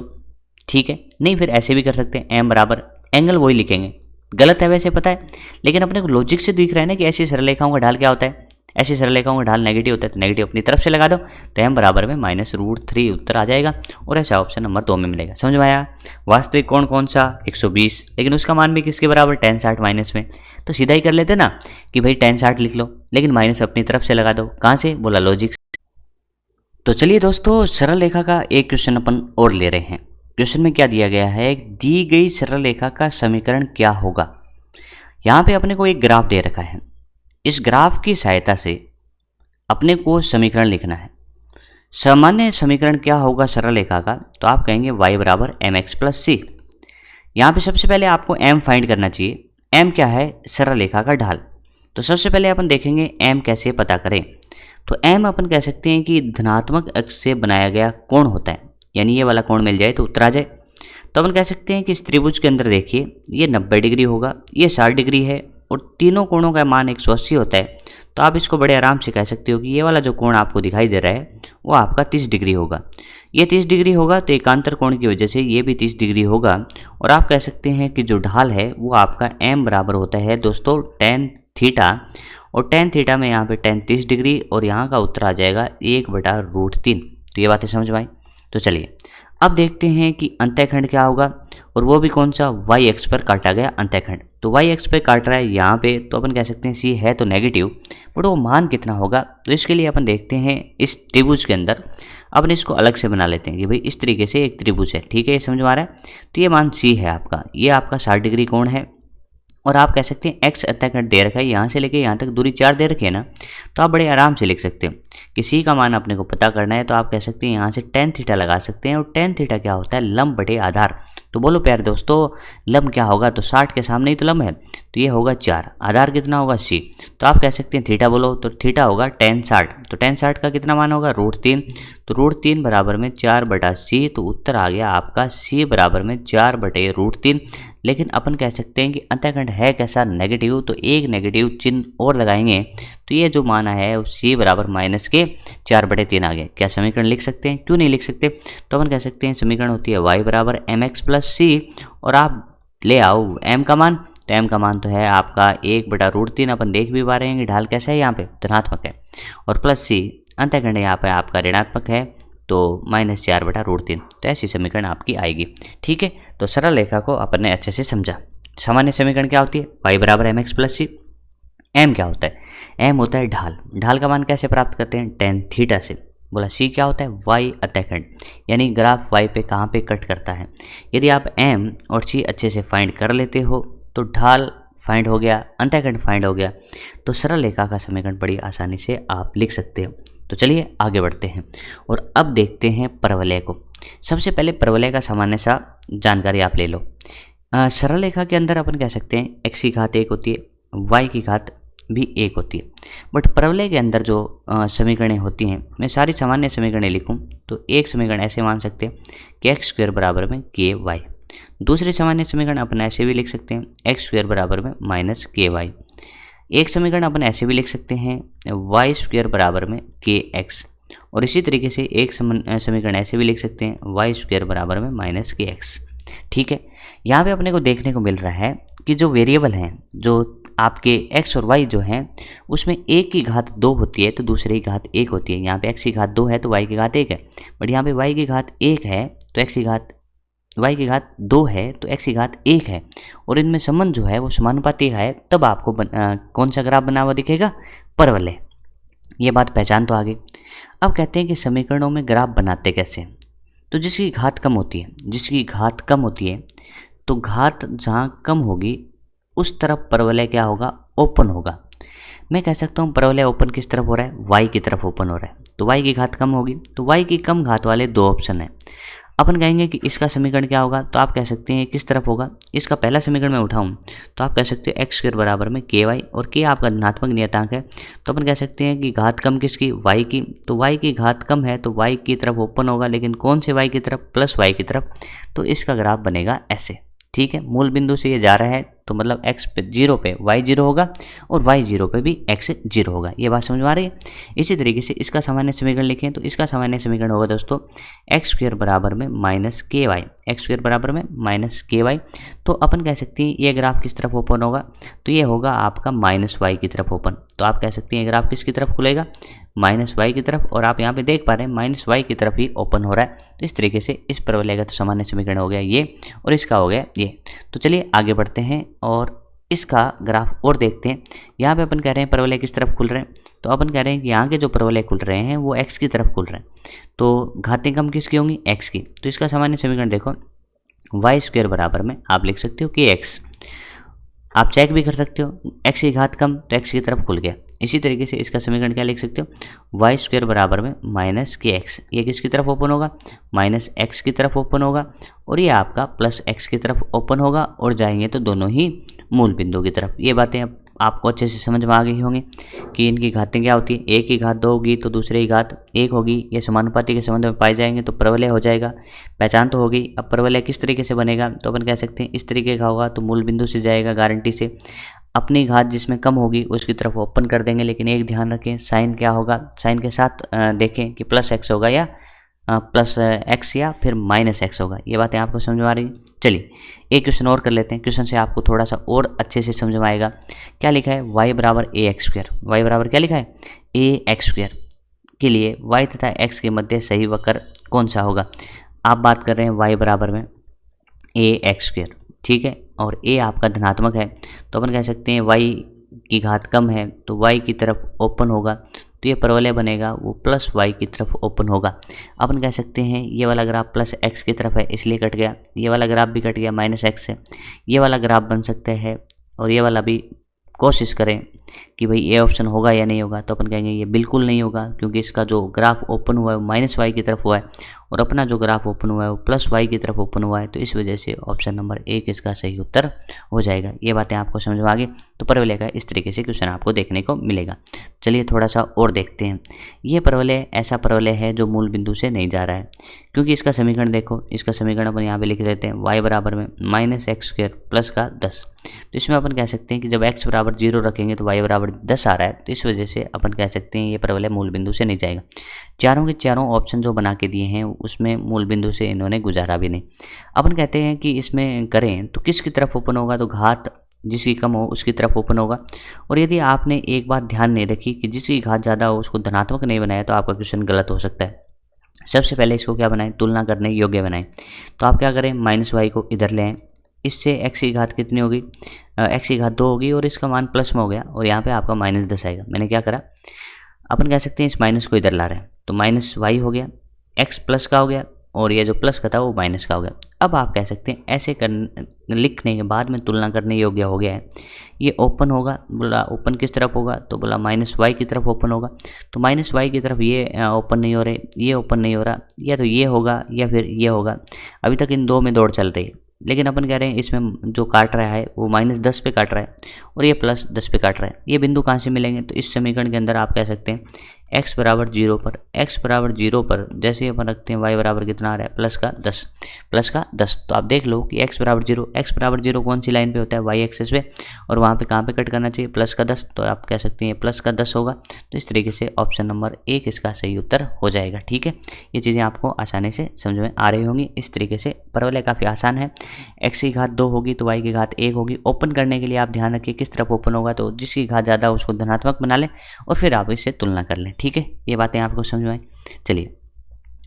ठीक है, नहीं फिर ऐसे भी कर सकते हैं m बराबर एंगल वही लिखेंगे, गलत है वैसे पता है, लेकिन अपने को लॉजिक से दिख रहा है ना कि ऐसी सरल रेखाओं का ढाल क्या होता है, ऐसी सरल रेखाओं का ढाल नेगेटिव होता है, तो नेगेटिव अपनी तरफ से लगा दो, तो m बराबर में -√3 उत्तर आ जाएगा, और ऐसा ऑप्शन नंबर 2 में मिलेगा। समझ में आया। वास्तविक कोण कौन सा 120, लेकिन उसका मान भी किसके बराबर tan 60 माइनस में, तो सीधा ही कर लेते ना कि भाई tan 60 लिख लो, लेकिन माइनस अपनी तरफ से लगा दो, कहाँ से, बोला लॉजिक। तो चलिए दोस्तों सरल रेखा का एक क्वेश्चन अपन और ले रहे हैं। क्वेश्चन में क्या दिया गया है, दी गई सरल रेखा का समीकरण क्या होगा। यहाँ पे अपने को एक ग्राफ दे रखा है, इस ग्राफ की सहायता से अपने को समीकरण लिखना है। सामान्य समीकरण क्या होगा सरल रेखा का, तो आप कहेंगे y बराबर mx प्लस सी। यहाँ पे सबसे पहले आपको m फाइंड करना चाहिए, m क्या है सरल रेखा का ढाल। तो सबसे पहले अपन देखेंगे m कैसे पता करें, तो m अपन कह सकते हैं कि धनात्मक अक्ष से बनाया गया कोण होता है, यानी ये वाला कोण मिल जाए तो उत्तर आ जाए। तो अपन कह सकते हैं कि इस त्रिभुज के अंदर देखिए ये 90 डिग्री होगा, ये 60 डिग्री है, और तीनों कोणों का मान 180 होता है। तो आप इसको बड़े आराम से कह सकते हो कि ये वाला जो कोण आपको दिखाई दे रहा है वो आपका 30 डिग्री होगा, ये 30 डिग्री होगा, तो एकांतर कोण की वजह से ये भी 30 डिग्री होगा। और आप कह सकते हैं कि जो ढाल है वो आपका m बराबर होता है दोस्तों tan थीटा, और tan थीटा में यहाँ पे tan 30 डिग्री, और यहाँ का उत्तर आ जाएगा 1/√3। तो ये बातें समझ में आई। तो चलिए अब देखते हैं कि अंतःखंड क्या होगा, और वो भी कौन सा, y एक्स पर काटा गया अंतःखंड। तो y एक्स पर काट रहा है यहाँ पे, तो अपन कह सकते हैं c है तो नेगेटिव, बट वो मान कितना होगा, तो इसके लिए अपन देखते हैं इस त्रिभुज के अंदर अपन इसको अलग से बना लेते हैं कि भाई इस तरीके से एक त्रिभुज है, ठीक है, ये समझ में आ रहा है। तो ये मान c है आपका, ये आपका 60 डिग्री कोण है, और आप कह सकते हैं x अंतःखंड दे रखा है, यहाँ से लेके यहाँ तक दूरी 4 दे रखी है ना, तो आप बड़े आराम से लिख सकते हो कि c का मान अपने को पता करना है। तो आप कह सकते हैं यहाँ से tan थीटा लगा सकते हैं, और tan थीटा क्या होता है लंब बटे आधार। तो बोलो प्यारे दोस्तों लंब क्या होगा, तो 60 के सामने ही तो लंब है, तो ये होगा 4, आधार कितना होगा c। तो आप कह सकते हैं थीटा बोलो, तो थीटा होगा tan 60, तो tan 60 का कितना मान होगा √3, तो √3 बराबर में 4/c, तो उत्तर आ गया आपका c बराबर में 4/√3। लेकिन अपन कह सकते हैं कि अंतःखंड है कैसा नेगेटिव, तो एक नेगेटिव चिन्ह और लगाएंगे, तो ये जो मान है वो c बराबर माइनस के 4/3 आ गया। क्या समीकरण लिख सकते हैं, क्यों नहीं लिख सकते, तो अपन कह सकते हैं समीकरण होती है y बराबर mx प्लस सी, और आप ले आओ m का मान, तो m का मान तो है आपका 1/√3। अपन देख भी पा रहे हैं कि ढाल कैसा है, यहाँ पे धनात्मक है, और प्लस सी अंतःखंड यहाँ पे आपका ऋणात्मक है, तो -4/√3। तो ऐसी समीकरण आपकी आएगी, ठीक है। तो सरल रेखा को अपन ने अच्छे से समझा। सामान्य समीकरण क्या होती है, y बराबर mx प्लस सी। m क्या होता है, m होता है ढाल, ढाल का मान कैसे प्राप्त करते हैं tan थीटा से। बोला c क्या होता है y अंतःखंड, यानी ग्राफ y पे कहाँ पे कट करता है। यदि आप m और c अच्छे से फाइंड कर लेते हो तो ढाल फाइंड हो गया, अंतःखंड फाइंड हो गया, तो सरल रेखा का समीकरण बड़ी आसानी से आप लिख सकते हो। तो चलिए आगे बढ़ते हैं और अब देखते हैं परवलय को। सबसे पहले परवलय का सामान्य सा जानकारी आप ले लो। सरल रेखा के अंदर अपन कह सकते हैं x की घात 1 होती है, y की घात भी 1 होती है। बट परवलय के अंदर जो समीकरणें होती हैं, मैं सारी सामान्य समीकरणें लिखूं तो एक समीकरण ऐसे मान सकते हैं कि एक्स स्क्वायर बराबर में के वाई। दूसरी सामान्य समीकरण अपन ऐसे भी लिख सकते हैं एक्स स्क्वायर बराबर में माइनस के वाई। एक समीकरण अपन ऐसे भी लिख सकते हैं वाई स्क्वायर बराबर में के एक्स। और इसी तरीके से एक समीकरण ऐसे भी लिख सकते हैं वाई स्क्वायर बराबर में माइनस के एक्स। ठीक है, यहाँ पे अपने को देखने को मिल रहा है कि जो वेरिएबल हैं, जो आपके x और y जो हैं, उसमें एक की घात 2 होती है तो दूसरे की घात 1 होती है। यहाँ पे x की घात 2 है तो y की घात 1 है, बट यहाँ पे y की घात 1 है तो x की घात y की घात 2 है तो x की घात 1 है, और इनमें संबंध जो है वो समानुपाती है। तब आपको कौन सा ग्राफ बना हुआ दिखेगा? परवलय। ये बात पहचान तो आ गई। अब कहते हैं कि समीकरणों में ग्राफ बनाते कैसे? तो जिसकी घात कम होती है, जिसकी घात कम होती है तो घात जहाँ कम होगी उस तरफ परवलय क्या होगा? ओपन होगा। मैं कह सकता हूँ परवलय ओपन किस तरफ हो रहा है? y की तरफ ओपन हो रहा है, तो y की घात कम होगी, तो y की कम घात वाले दो ऑप्शन हैं। अपन कहेंगे कि इसका समीकरण क्या होगा, तो आप कह सकते हैं किस तरफ होगा। इसका पहला समीकरण मैं उठाऊं तो आप कह सकते हैं एक्स स्क्वायर बराबर में के वाई, और के आपका धनात्मक नियतांक है, तो अपन कह सकते हैं कि घात कम किसकी? y की। तो y की घात कम है तो y की तरफ ओपन होगा, लेकिन कौन से y की तरफ? प्लस y की तरफ। तो इसका ग्राफ बनेगा ऐसे। ठीक है, मूल बिंदु से ये जा रहा है तो मतलब x पे 0 पे y 0 होगा और y 0 पे भी x 0 होगा। ये बात समझ में आ रही है? इसी तरीके से इसका सामान्य समीकरण लिखें तो इसका सामान्य समीकरण होगा दोस्तों एक्स स्क्वायर बराबर में माइनस के वाई, एक्स स्क्वायर बराबर में माइनस के वाई। तो अपन कह सकते हैं ये ग्राफ किस तरफ ओपन होगा? तो ये होगा आपका माइनस वाई की तरफ ओपन। तो आप कह सकते हैं ग्राफ किसकी तरफ खुलेगा? माइनस वाई की तरफ। और आप यहाँ पे देख पा रहे हैं माइनस वाई की तरफ ही ओपन हो रहा है। तो इस तरीके से इस परवलय का तो सामान्य समीकरण हो गया ये, और इसका हो गया ये। तो चलिए आगे बढ़ते हैं और इसका ग्राफ और देखते हैं। यहाँ पे अपन कह रहे हैं परवलय किस तरफ खुल रहे हैं, तो अपन कह रहे हैं कि यहाँ के जो परवलय खुल रहे हैं वो x की तरफ खुल रहे हैं, तो घातें कम किसकी होंगी? x की। तो इसका सामान्य समीकरण देखो वाई स्क्वायर बराबर में आप लिख सकते हो कि x। आप चेक भी कर सकते हो, x की घात कम तो x की तरफ खुल गया। इसी तरीके से इसका समीकरण क्या लिख सकते हो? वाई स्क्वायर बराबर में माइनस के एक्स। ये किसकी तरफ ओपन होगा? माइनस एक्स की तरफ ओपन होगा, और ये आपका प्लस एक्स की तरफ ओपन होगा, और जाएंगे तो दोनों ही मूल बिंदु की तरफ। ये बातें आपको अच्छे से समझ में आ गई होंगी कि इनकी घातें क्या होती है। एक की घात 2 होगी तो दूसरे की घात 1 होगी, ये समानुपाती के संबंध में पाए जाएंगे तो परवलय हो जाएगा। पहचान तो होगी। अब परवलय किस तरीके से बनेगा, तो अपन कह सकते हैं इस तरीके का होगा, तो मूल बिंदु से जाएगा गारंटी से। अपनी घात जिसमें कम होगी उसकी तरफ ओपन कर देंगे, लेकिन एक ध्यान रखें साइन क्या होगा, साइन के साथ देखें कि प्लस एक्स होगा या प्लस एक्स या फिर माइनस एक्स होगा। ये बातें आपको समझ में आ रही है? चलिए एक क्वेश्चन और कर लेते हैं, क्वेश्चन से आपको थोड़ा सा और अच्छे से समझ में आएगा। क्या लिखा है? y बराबर ए एक्स स्क्वायर। वाई बराबर क्या लिखा है? ए एक्स स्क्वायर के लिए y तथा x के मध्य सही वक्र कौन सा होगा? आप बात कर रहे हैं y बराबर में ए एक्स स्क्वायर, ठीक है, और a आपका धनात्मक है, तो अपन कह सकते हैं y की घात कम है तो y की तरफ ओपन होगा, तो ये परवलय बनेगा वो प्लस y की तरफ ओपन होगा। अपन कह सकते हैं ये वाला ग्राफ प्लस x की तरफ है इसलिए कट गया, ये वाला ग्राफ भी कट गया माइनस x से। ये वाला ग्राफ बन सकता है, और ये वाला भी कोशिश करें कि भाई ये ऑप्शन होगा या नहीं होगा, तो अपन कहेंगे ये बिल्कुल नहीं होगा, क्योंकि इसका जो ग्राफ ओपन हुआ है वो माइनस वाई की तरफ हुआ है, और अपना जो ग्राफ ओपन हुआ है वो प्लस वाई की तरफ ओपन हुआ है, तो इस वजह से ऑप्शन नंबर 1 इसका सही उत्तर हो जाएगा। ये बातें आपको समझ में आ गई। तो परवलय का इस तरीके से क्वेश्चन आपको देखने को मिलेगा। चलिए थोड़ा सा और देखते हैं। ये परवलय ऐसा परवलय है जो मूल बिंदु से नहीं जा रहा है, क्योंकि इसका समीकरण देखो, इसका समीकरण अपन यहाँ पे लिख देते हैं y बराबर में माइनस एक्स स्क्वायर प्लस का 10। तो इसमें अपन कह सकते हैं कि जब x बराबर 0 रखेंगे तो y बराबर 10 आ रहा है, तो इस वजह से अपन कह सकते हैं ये परवलय मूल बिंदु से नहीं जाएगा। चारों के चारों ऑप्शन जो बना के दिए हैं उसमें मूल बिंदु से इन्होंने गुजारा भी नहीं। अपन कहते हैं कि इसमें करें तो किसकी तरफ ओपन होगा, तो घात जिसकी कम हो उसकी तरफ ओपन होगा। और यदि आपने एक बात ध्यान नहीं रखी कि जिसकी घात ज़्यादा हो उसको धनात्मक नहीं बनाया, तो आपका क्वेश्चन गलत हो सकता है। सबसे पहले इसको क्या बनाएं? तुलना करने योग्य बनाएं। तो आप क्या करें? माइनस वाई को इधर ले आएँ, इससे x की घात कितनी होगी? x की घात 2 होगी, और इसका मान प्लस में हो गया, और यहाँ पे आपका माइनस 10 आएगा। मैंने क्या करा, अपन कह सकते हैं इस माइनस को इधर ला रहे हैं, तो माइनस वाई हो गया, x प्लस का हो गया, और ये जो प्लस का था वो माइनस का हो गया। अब आप कह सकते हैं ऐसे लिखने के बाद में तुलना करने योग्य हो गया है। ये ओपन होगा, बोला ओपन किस तरफ होगा, तो बोला माइनस वाई की तरफ ओपन होगा। तो माइनस वाई की तरफ ये ओपन नहीं हो रहे, ये ओपन नहीं हो रहा, या तो ये होगा या फिर ये होगा। अभी तक इन दो में दौड़ चल रही है, लेकिन अपन कह रहे हैं इसमें जो काट रहा है वो -10 पे काट रहा है और ये +10 पे काट रहा है। ये बिंदु कहाँ से मिलेंगे? तो इस समीकरण के अंदर आप कह सकते हैं x बराबर 0 पर, x बराबर 0 पर जैसे ही अपन रखते हैं y बराबर कितना आ रहा है? +10। तो आप देख लो कि x बराबर 0 कौन सी लाइन पे होता है? y एक्सिस पे, और वहाँ पे कहाँ पे कट करना चाहिए? +10। तो आप कह सकते हैं +10 होगा। तो इस तरीके से ऑप्शन नंबर 1 इसका सही उत्तर हो जाएगा। ठीक है, ये चीज़ें आपको आसानी से समझ में आ रही होंगी। इस तरीके से परवलय काफ़ी आसान है। x की घात 2 होगी तो y की घात 1 होगी। ओपन करने के लिए आप ध्यान रखिए किस तरफ ओपन होगा, तो जिसकी घात ज़्यादा हो उसको धनात्मक बना लें और फिर आप इससे तुलना कर लें। ठीक है, ये बातें आपको समझ में आई। चलिए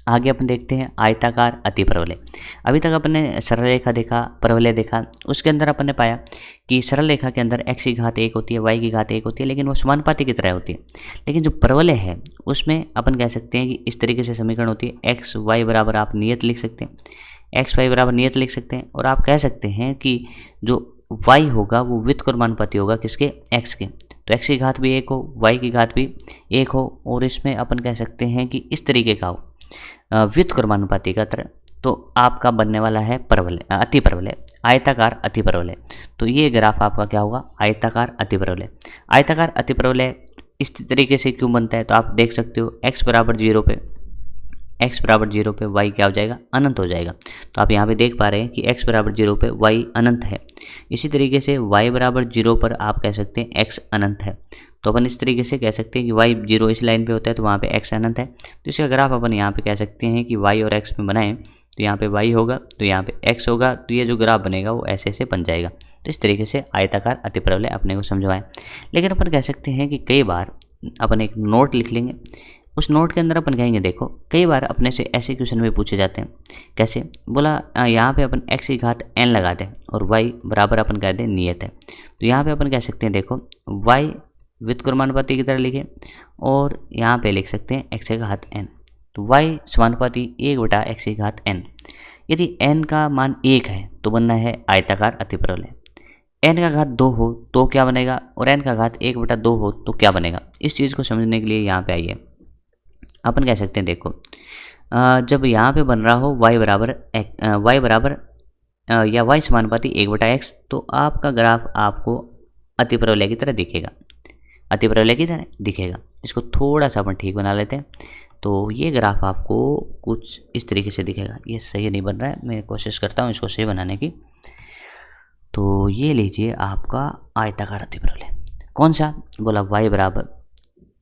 आगे अपन देखते हैं आयताकार अतिपरवलय। अभी तक अपन ने सरल रेखा देखा, परवलय देखा, उसके अंदर अपन ने पाया कि सरल रेखा के अंदर x की घात 1 होती है, y की घात 1 होती है, लेकिन वो समानुपाती की तरह होती है। लेकिन जो परवलय है उसमें अपन कह सकते हैं कि इस तरीके से समीकरण होती है, x y बराबर आप नियत लिख सकते हैं, x y बराबर नियत लिख सकते हैं, और आप कह सकते हैं कि जो y होगा वो व्युत्क्रमानुपाती होगा किसके? x के। तो x की घात भी 1 हो, y की घात भी 1 हो, और इसमें अपन कह सकते हैं कि इस तरीके का हो व्युत्क्रमानुपाती का तरह, तो आपका बनने वाला है परवलय, अतिपरवलय, आयताकार अतिपरवलय। तो ये ग्राफ आपका क्या होगा? आयताकार अतिपरवलय। आयताकार अतिपरवलय इस तरीके से क्यों बनता है? तो आप देख सकते हो x बराबर 0 पे y क्या हो जाएगा? अनंत हो जाएगा। तो आप यहाँ पे देख पा रहे हैं कि x बराबर 0 पे y अनंत है। इसी तरीके से y बराबर 0 पर आप कह सकते हैं x अनंत है। तो अपन इस तरीके से कह सकते हैं कि y 0 इस लाइन पे होता है तो वहाँ पे x अनंत है। तो इसका ग्राफ अपन यहाँ पे कह सकते हैं कि y और x में बनाएं तो यहाँ पे y होगा तो यहाँ पे x होगा, तो ये जो ग्राफ बनेगा वो ऐसे ऐसे बन जाएगा। तो इस तरीके से आयताकार अतिपरवलय अपने को समझवाएं। लेकिन अपन कह सकते हैं कि कई बार अपन एक नोट लिख लेंगे, उस नोट के अंदर अपन कहेंगे देखो कई बार अपने से ऐसे क्वेश्चन भी पूछे जाते हैं। कैसे? बोला यहाँ पे अपन x की घात n लगा दें और y बराबर अपन कह दें नियत है। तो यहाँ पे अपन कह सकते हैं देखो y व्युत्क्रमानुपाती की तरह लिखें और यहाँ पे लिख सकते हैं x की घात n। तो y समानुपाती 1/x की घात n। यदि n का मान 1 है तो बनना है आयताकार अतिपरवलय। n का घात 2 हो तो क्या बनेगा, और n का घात 1/2 हो तो क्या बनेगा? इस चीज़ को समझने के लिए यहाँ पे आइए, अपन कह सकते हैं देखो जब यहाँ पे बन रहा हो y बराबर या y समानुपाती 1/x, तो आपका ग्राफ आपको अतिपरवलय की तरह दिखेगा। इसको थोड़ा सा अपन ठीक बना लेते हैं। तो ये ग्राफ आपको कुछ इस तरीके से दिखेगा। ये सही नहीं बन रहा है, मैं कोशिश करता हूँ इसको सही बनाने की। तो ये लीजिए आपका आयताकार अतिपरवलय। कौन सा? बोला y बराबर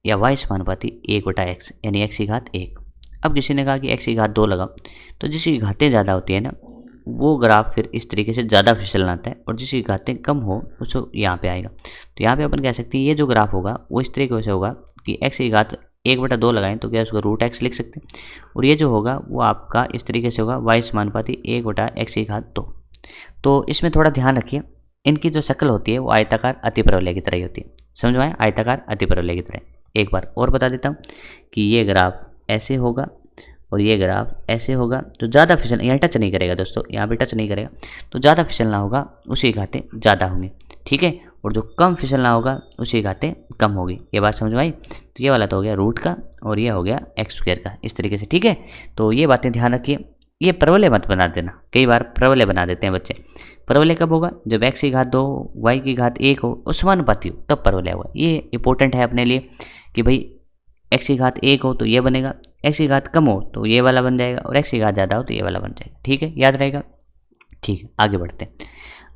या y समानुपाती 1/x यानी x की घात 1। अब किसी ने कहा कि x की घात 2 लगाओ, तो जिसकी घातें ज़्यादा होती है ना वो ग्राफ फिर इस तरीके से ज़्यादा फिसलना आता है, और जिसकी घातें कम हो उसको यहाँ पे आएगा। तो यहाँ पे अपन कह सकते हैं ये जो ग्राफ होगा वो इस तरीके से होगा कि x की घात 1/2 लगाएं तो क्या उसको √x लिख सकते हैं, और ये जो होगा वो आपका इस तरीके से होगा y समानुपाती 1/x की घात 2। तो इसमें थोड़ा ध्यान रखिए, इनकी जो शक्ल होती है वो आयताकार अतिपरवलय की तरह ही होती है। समझ में आए? आयताकार अतिपरवलय की तरह। एक बार और बता देता हूँ कि ये ग्राफ ऐसे होगा और ये ग्राफ ऐसे होगा। तो ज़्यादा फिसल यहाँ टच नहीं करेगा दोस्तों, यहाँ पे टच नहीं करेगा, तो ज़्यादा फिसलना होगा उसकी घातें ज़्यादा होंगी। ठीक है, और जो कम फिसलना होगा उसकी घातें कम होगी। ये बात समझ में आई? तो ये वाला तो हो गया रूट का और ये हो गया x² का, इस तरीके से। ठीक है, तो ये बातें ध्यान रखिए। ये परवलय मत बना देना, कई बार परवलय बना देते हैं बच्चे। परवलय कब होगा? जब x की घात 2 y की घात 1 हो और समानुपाती हो तब परवलय होगा। ये इंपॉर्टेंट है अपने लिए कि भाई x की घात 1 हो तो ये बनेगा, x की घात कम हो तो ये वाला बन जाएगा, और x की घात ज़्यादा हो तो ये वाला बन जाएगा। ठीक है, याद रहेगा। ठीक है, आगे बढ़ते हैं।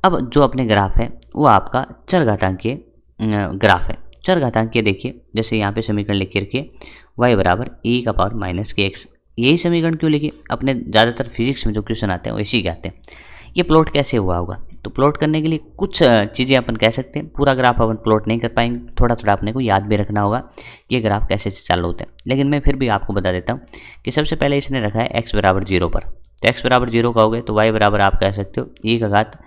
अब जो अपने ग्राफ है वो आपका चरघातांकीय ग्राफ है। चरघातांकीय देखिए, जैसे यहाँ पे समीकरण लिख के रखिए y बराबर e⁻⁻kx। यही समीकरण क्यों लिखिए? अपने ज़्यादातर फिजिक्स में जो क्वेश्चन आते हैं वो इसी के आते हैं। ये प्लॉट कैसे हुआ होगा? तो प्लॉट करने के लिए कुछ चीज़ें अपन कह सकते हैं। पूरा ग्राफ अपन प्लॉट नहीं कर पाएंगे, थोड़ा थोड़ा अपने को याद भी रखना होगा कि ये ग्राफ कैसे से चालू होते हैं। लेकिन मैं फिर भी आपको बता देता हूँ कि सबसे पहले इसने रखा है x बराबर 0 पर। तो x बराबर 0 का हो गए तो y बराबर आप कह सकते हो e का घात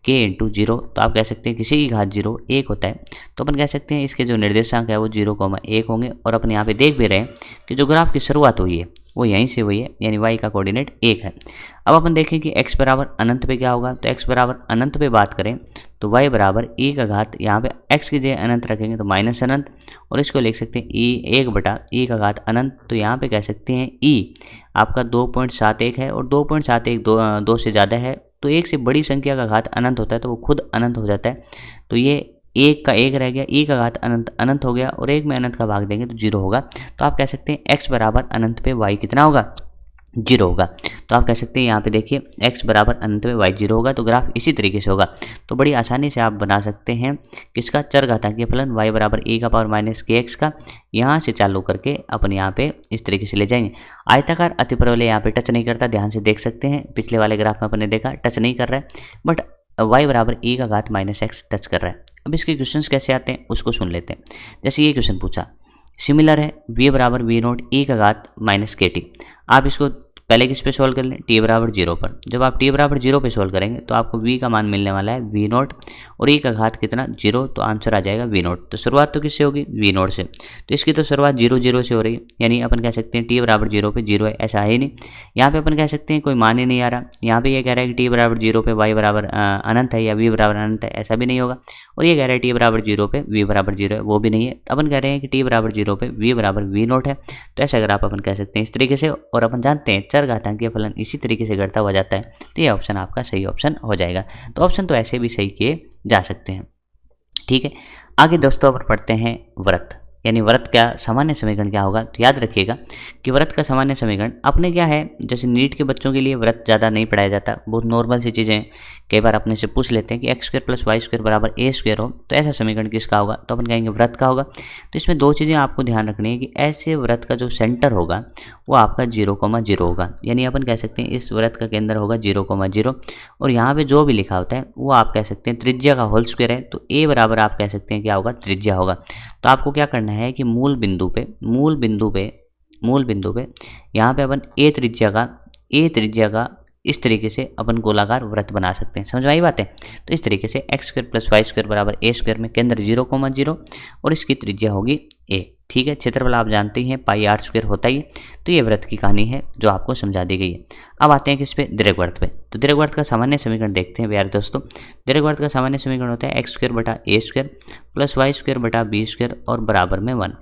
k × 0। तो आप कह सकते हैं किसी की घात 0 1 होता है, तो अपन कह सकते हैं इसके जो निर्देशांक है वो 0,1 होंगे। और अपन यहाँ पे देख भी रहे हैं कि जो ग्राफ की शुरुआत हुई है वो यहीं से हुई है, यानी y का कोऑर्डिनेट 1 है। अब अपन देखें कि x बराबर अनंत पे क्या होगा। तो x बराबर अनंत पे बात करें तो y बराबर e का घात, यहाँ पे x की जगह अनंत रखेंगे तो माइनस अनंत, और इसको लिख सकते हैं e 1/e का घात अनंत। तो यहाँ पे कह सकते हैं e आपका 2.71 है, और 2.71 2 से ज़्यादा है तो एक से बड़ी संख्या का घात अनंत होता है तो वो खुद अनंत हो जाता है। तो ये एक का एक रह गया, ई का घात अनंत अनंत हो गया और एक में अनंत का भाग देंगे तो 0 होगा। तो आप कह सकते हैं x बराबर अनंत पे y कितना होगा, 0 होगा। तो आप कह सकते हैं यहाँ पे देखिए x बराबर अनंत पे y 0 होगा। तो ग्राफ इसी तरीके से होगा। तो बड़ी आसानी से आप बना सकते हैं किसका, चरघातांकीय फलन y बराबर e का पावर माइनस kx का। यहाँ से चालू करके अपन यहाँ पे इस तरीके से ले जाएंगे। आयताकार अतिप्रवलय यहाँ पे टच नहीं करता, ध्यान से देख सकते हैं, पिछले वाले ग्राफ में अपन ने देखा टच नहीं कर रहा है, बट y बराबर e का घात माइनस x टच कर रहा है। अब इसके क्वेश्चंस कैसे आते हैं उसको सुन लेते हैं। जैसे ये क्वेश्चन पूछा, सिमिलर है v बराबर v नोट e का घात माइनस kt। आप इसको पहले किस पे सोल्व कर लें, t बराबर 0 पर। जब आप t बराबर 0 पे सोल्व करेंगे तो आपको v का मान मिलने वाला है v नोट और e का घात कितना 0, तो आंसर आ जाएगा v नोट। तो शुरुआत तो किससे होगी, v नोट से। तो इसकी तो शुरुआत 0 0 से हो रही है, यानी अपन कह सकते हैं t बराबर 0 पे 0 है, ऐसा है ही नहीं। यहाँ पे अपन कह सकते हैं कोई मान ही नहीं आ रहा। यहाँ पे ये कह रहा है कि t बराबर 0 पे y बराबर अनंत है या v बराबर अनंत है, ऐसा भी नहीं होगा। और ये कह रहा है t बराबर 0 पे v बराबर 0 है, वो भी नहीं है। अपन कह रहे हैं कि t बराबर 0 पे v बराबर v नोट है। तो ऐसा अगर आप अपन कह सकते हैं इस तरीके से। और अपन जानते हैं चरघातांकीय फलन इसी तरीके से घटता हुआ जाता है। तो ये ऑप्शन आपका सही ऑप्शन हो जाएगा। तो ऑप्शन तो ऐसे भी सही किए जा सकते हैं। ठीक है, आगे दोस्तों अपन पढ़ते हैं व्रत, यानी व्रत का सामान्य समीकरण क्या होगा। तो याद रखिएगा कि व्रत का सामान्य समीकरण अपने क्या है, जैसे नीट के बच्चों के लिए व्रत ज़्यादा नहीं पढ़ाया जाता, बहुत नॉर्मल सी चीज़ें हैं। कई बार अपने से पूछ लेते हैं कि x square plus y square बराबर a स्क्वायर हो, तो ऐसा समीकरण किसका होगा, तो अपन कहेंगे व्रत का होगा। तो इसमें दो चीज़ें आपको ध्यान रखनी है कि ऐसे व्रत का जो सेंटर होगा वो आपका 0,0 होगा, यानी अपन कह सकते हैं इस व्रत का केंद्र होगा 0,0। और यहाँ पे जो भी लिखा होता है वो आप कह सकते हैं त्रिज्या का होल स्क्वायर है। तो a बराबर आप कह सकते हैं क्या होगा, त्रिज्या होगा। तो आपको क्या करना है कि मूल बिंदु पे यहाँ पे अपन a त्रिज्या का इस तरीके से अपन गोलाकार वृत्त बना सकते हैं। समझ में आई बात है। तो इस तरीके से x square plus y square बराबर a स्क्वायर में केंद्र 0,0 और इसकी त्रिज्या होगी a। ठीक है, क्षेत्रफल आप जानते हैं पाई आर स्क्वायर होता ही। तो ये वृत्त की कहानी है जो आपको समझा दी गई है। अब आते हैं किस पे, दीर्घवृत्त पे। तो दीर्घवृत्त का सामान्य समीकरण देखते हैं प्यारे दोस्तों। दीर्घवृत्त का सामान्य समीकरण होता है x स्क्वायर बटा a square plus y square बटा b स्क्वायर और बराबर में 1।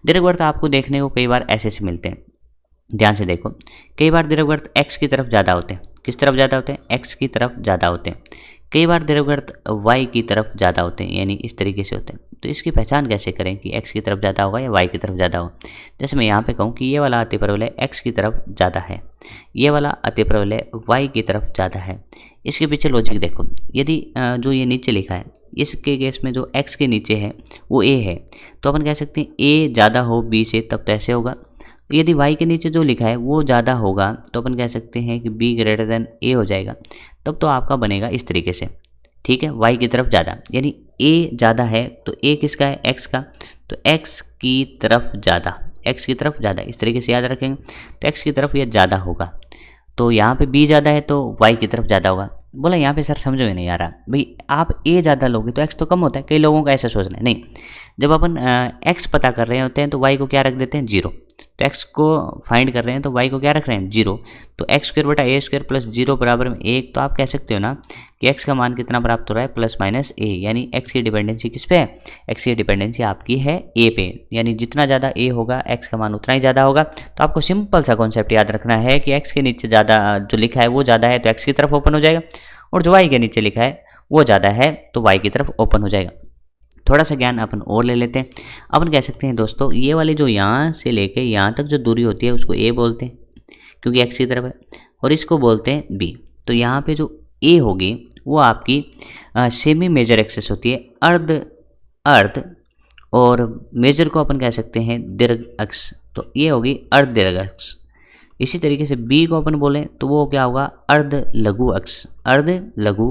दीर्घवृत्त आपको देखने को कई बार ऐसे से मिलते हैं, ध्यान से देखो। कई बार दीर्घवृत्त x की तरफ ज़्यादा होते हैं। किस तरफ ज़्यादा होते हैं, x की तरफ ज़्यादा होते हैं। कई बार दीर्घवृत्त y की तरफ ज़्यादा होते हैं, यानी इस तरीके से होते हैं। तो इसकी पहचान कैसे करें कि x की तरफ ज़्यादा होगा या y की तरफ ज़्यादा होगा। जैसे मैं यहाँ पे कहूँ कि ये वाला अतिप्रवलय x की तरफ ज़्यादा है, ये वाला अतिप्रवलय y की तरफ ज़्यादा है। इसके पीछे लॉजिक देखो, यदि जो ये नीचे लिखा है इसके केस में जो x के नीचे है वो a है, तो अपन कह सकते हैं a ज़्यादा हो b से तब तो ऐसे होगा। यदि y के नीचे जो लिखा है वो ज़्यादा होगा तो अपन कह सकते हैं कि b ग्रेटर देन a हो जाएगा, तब तो आपका बनेगा इस तरीके से। ठीक है, y की तरफ ज़्यादा, यानी a ज़्यादा है तो a किसका है, x का। तो x की तरफ ज़्यादा, इस तरीके से याद रखेंगे। तो x की तरफ ये ज़्यादा होगा, तो यहाँ पे b ज़्यादा है तो y की तरफ ज़्यादा होगा। बोला यहाँ पे सर समझ में नहीं आ रहा भाई, आप a ज़्यादा लोगे तो x तो कम होता है। कई लोगों का ऐसा सोचना है, नहीं, जब अपन x पता कर रहे होते हैं तो y को क्या रख देते हैं, 0। तो x को फाइंड कर रहे हैं तो y को क्या रख रहे हैं, 0। तो x स्क्वायर बटा a स्क्वायर प्लस 0 बराबर में 1। तो आप कह सकते हो ना कि x का मान कितना प्राप्त हो रहा है, प्लस माइनस a, यानी x की डिपेंडेंसी किस पे है, x की डिपेंडेंसी आपकी है a पे, यानी जितना ज़्यादा a होगा x का मान उतना ही ज़्यादा होगा। तो आपको सिंपल सा कॉन्सेप्ट याद रखना है कि x के नीचे ज़्यादा जो लिखा है वो ज़्यादा है तो x की तरफ ओपन हो जाएगा, और जो y के नीचे लिखा है वो ज़्यादा है तो y की तरफ ओपन हो जाएगा। थोड़ा सा ज्ञान अपन और ले लेते हैं। अपन कह सकते हैं दोस्तों ये वाली जो यहाँ से लेके यहाँ तक जो दूरी होती है उसको a बोलते हैं क्योंकि x की तरफ है, और इसको बोलते हैं b। तो यहाँ पे जो a होगी वो आपकी सेमी मेजर एक्सेस होती है, अर्ध और मेजर को अपन कह सकते हैं दीर्घ अक्ष, तो ये होगी अर्ध दीर्घ अक्ष। इसी तरीके से b को अपन बोलें तो वो क्या होगा, अर्ध लघु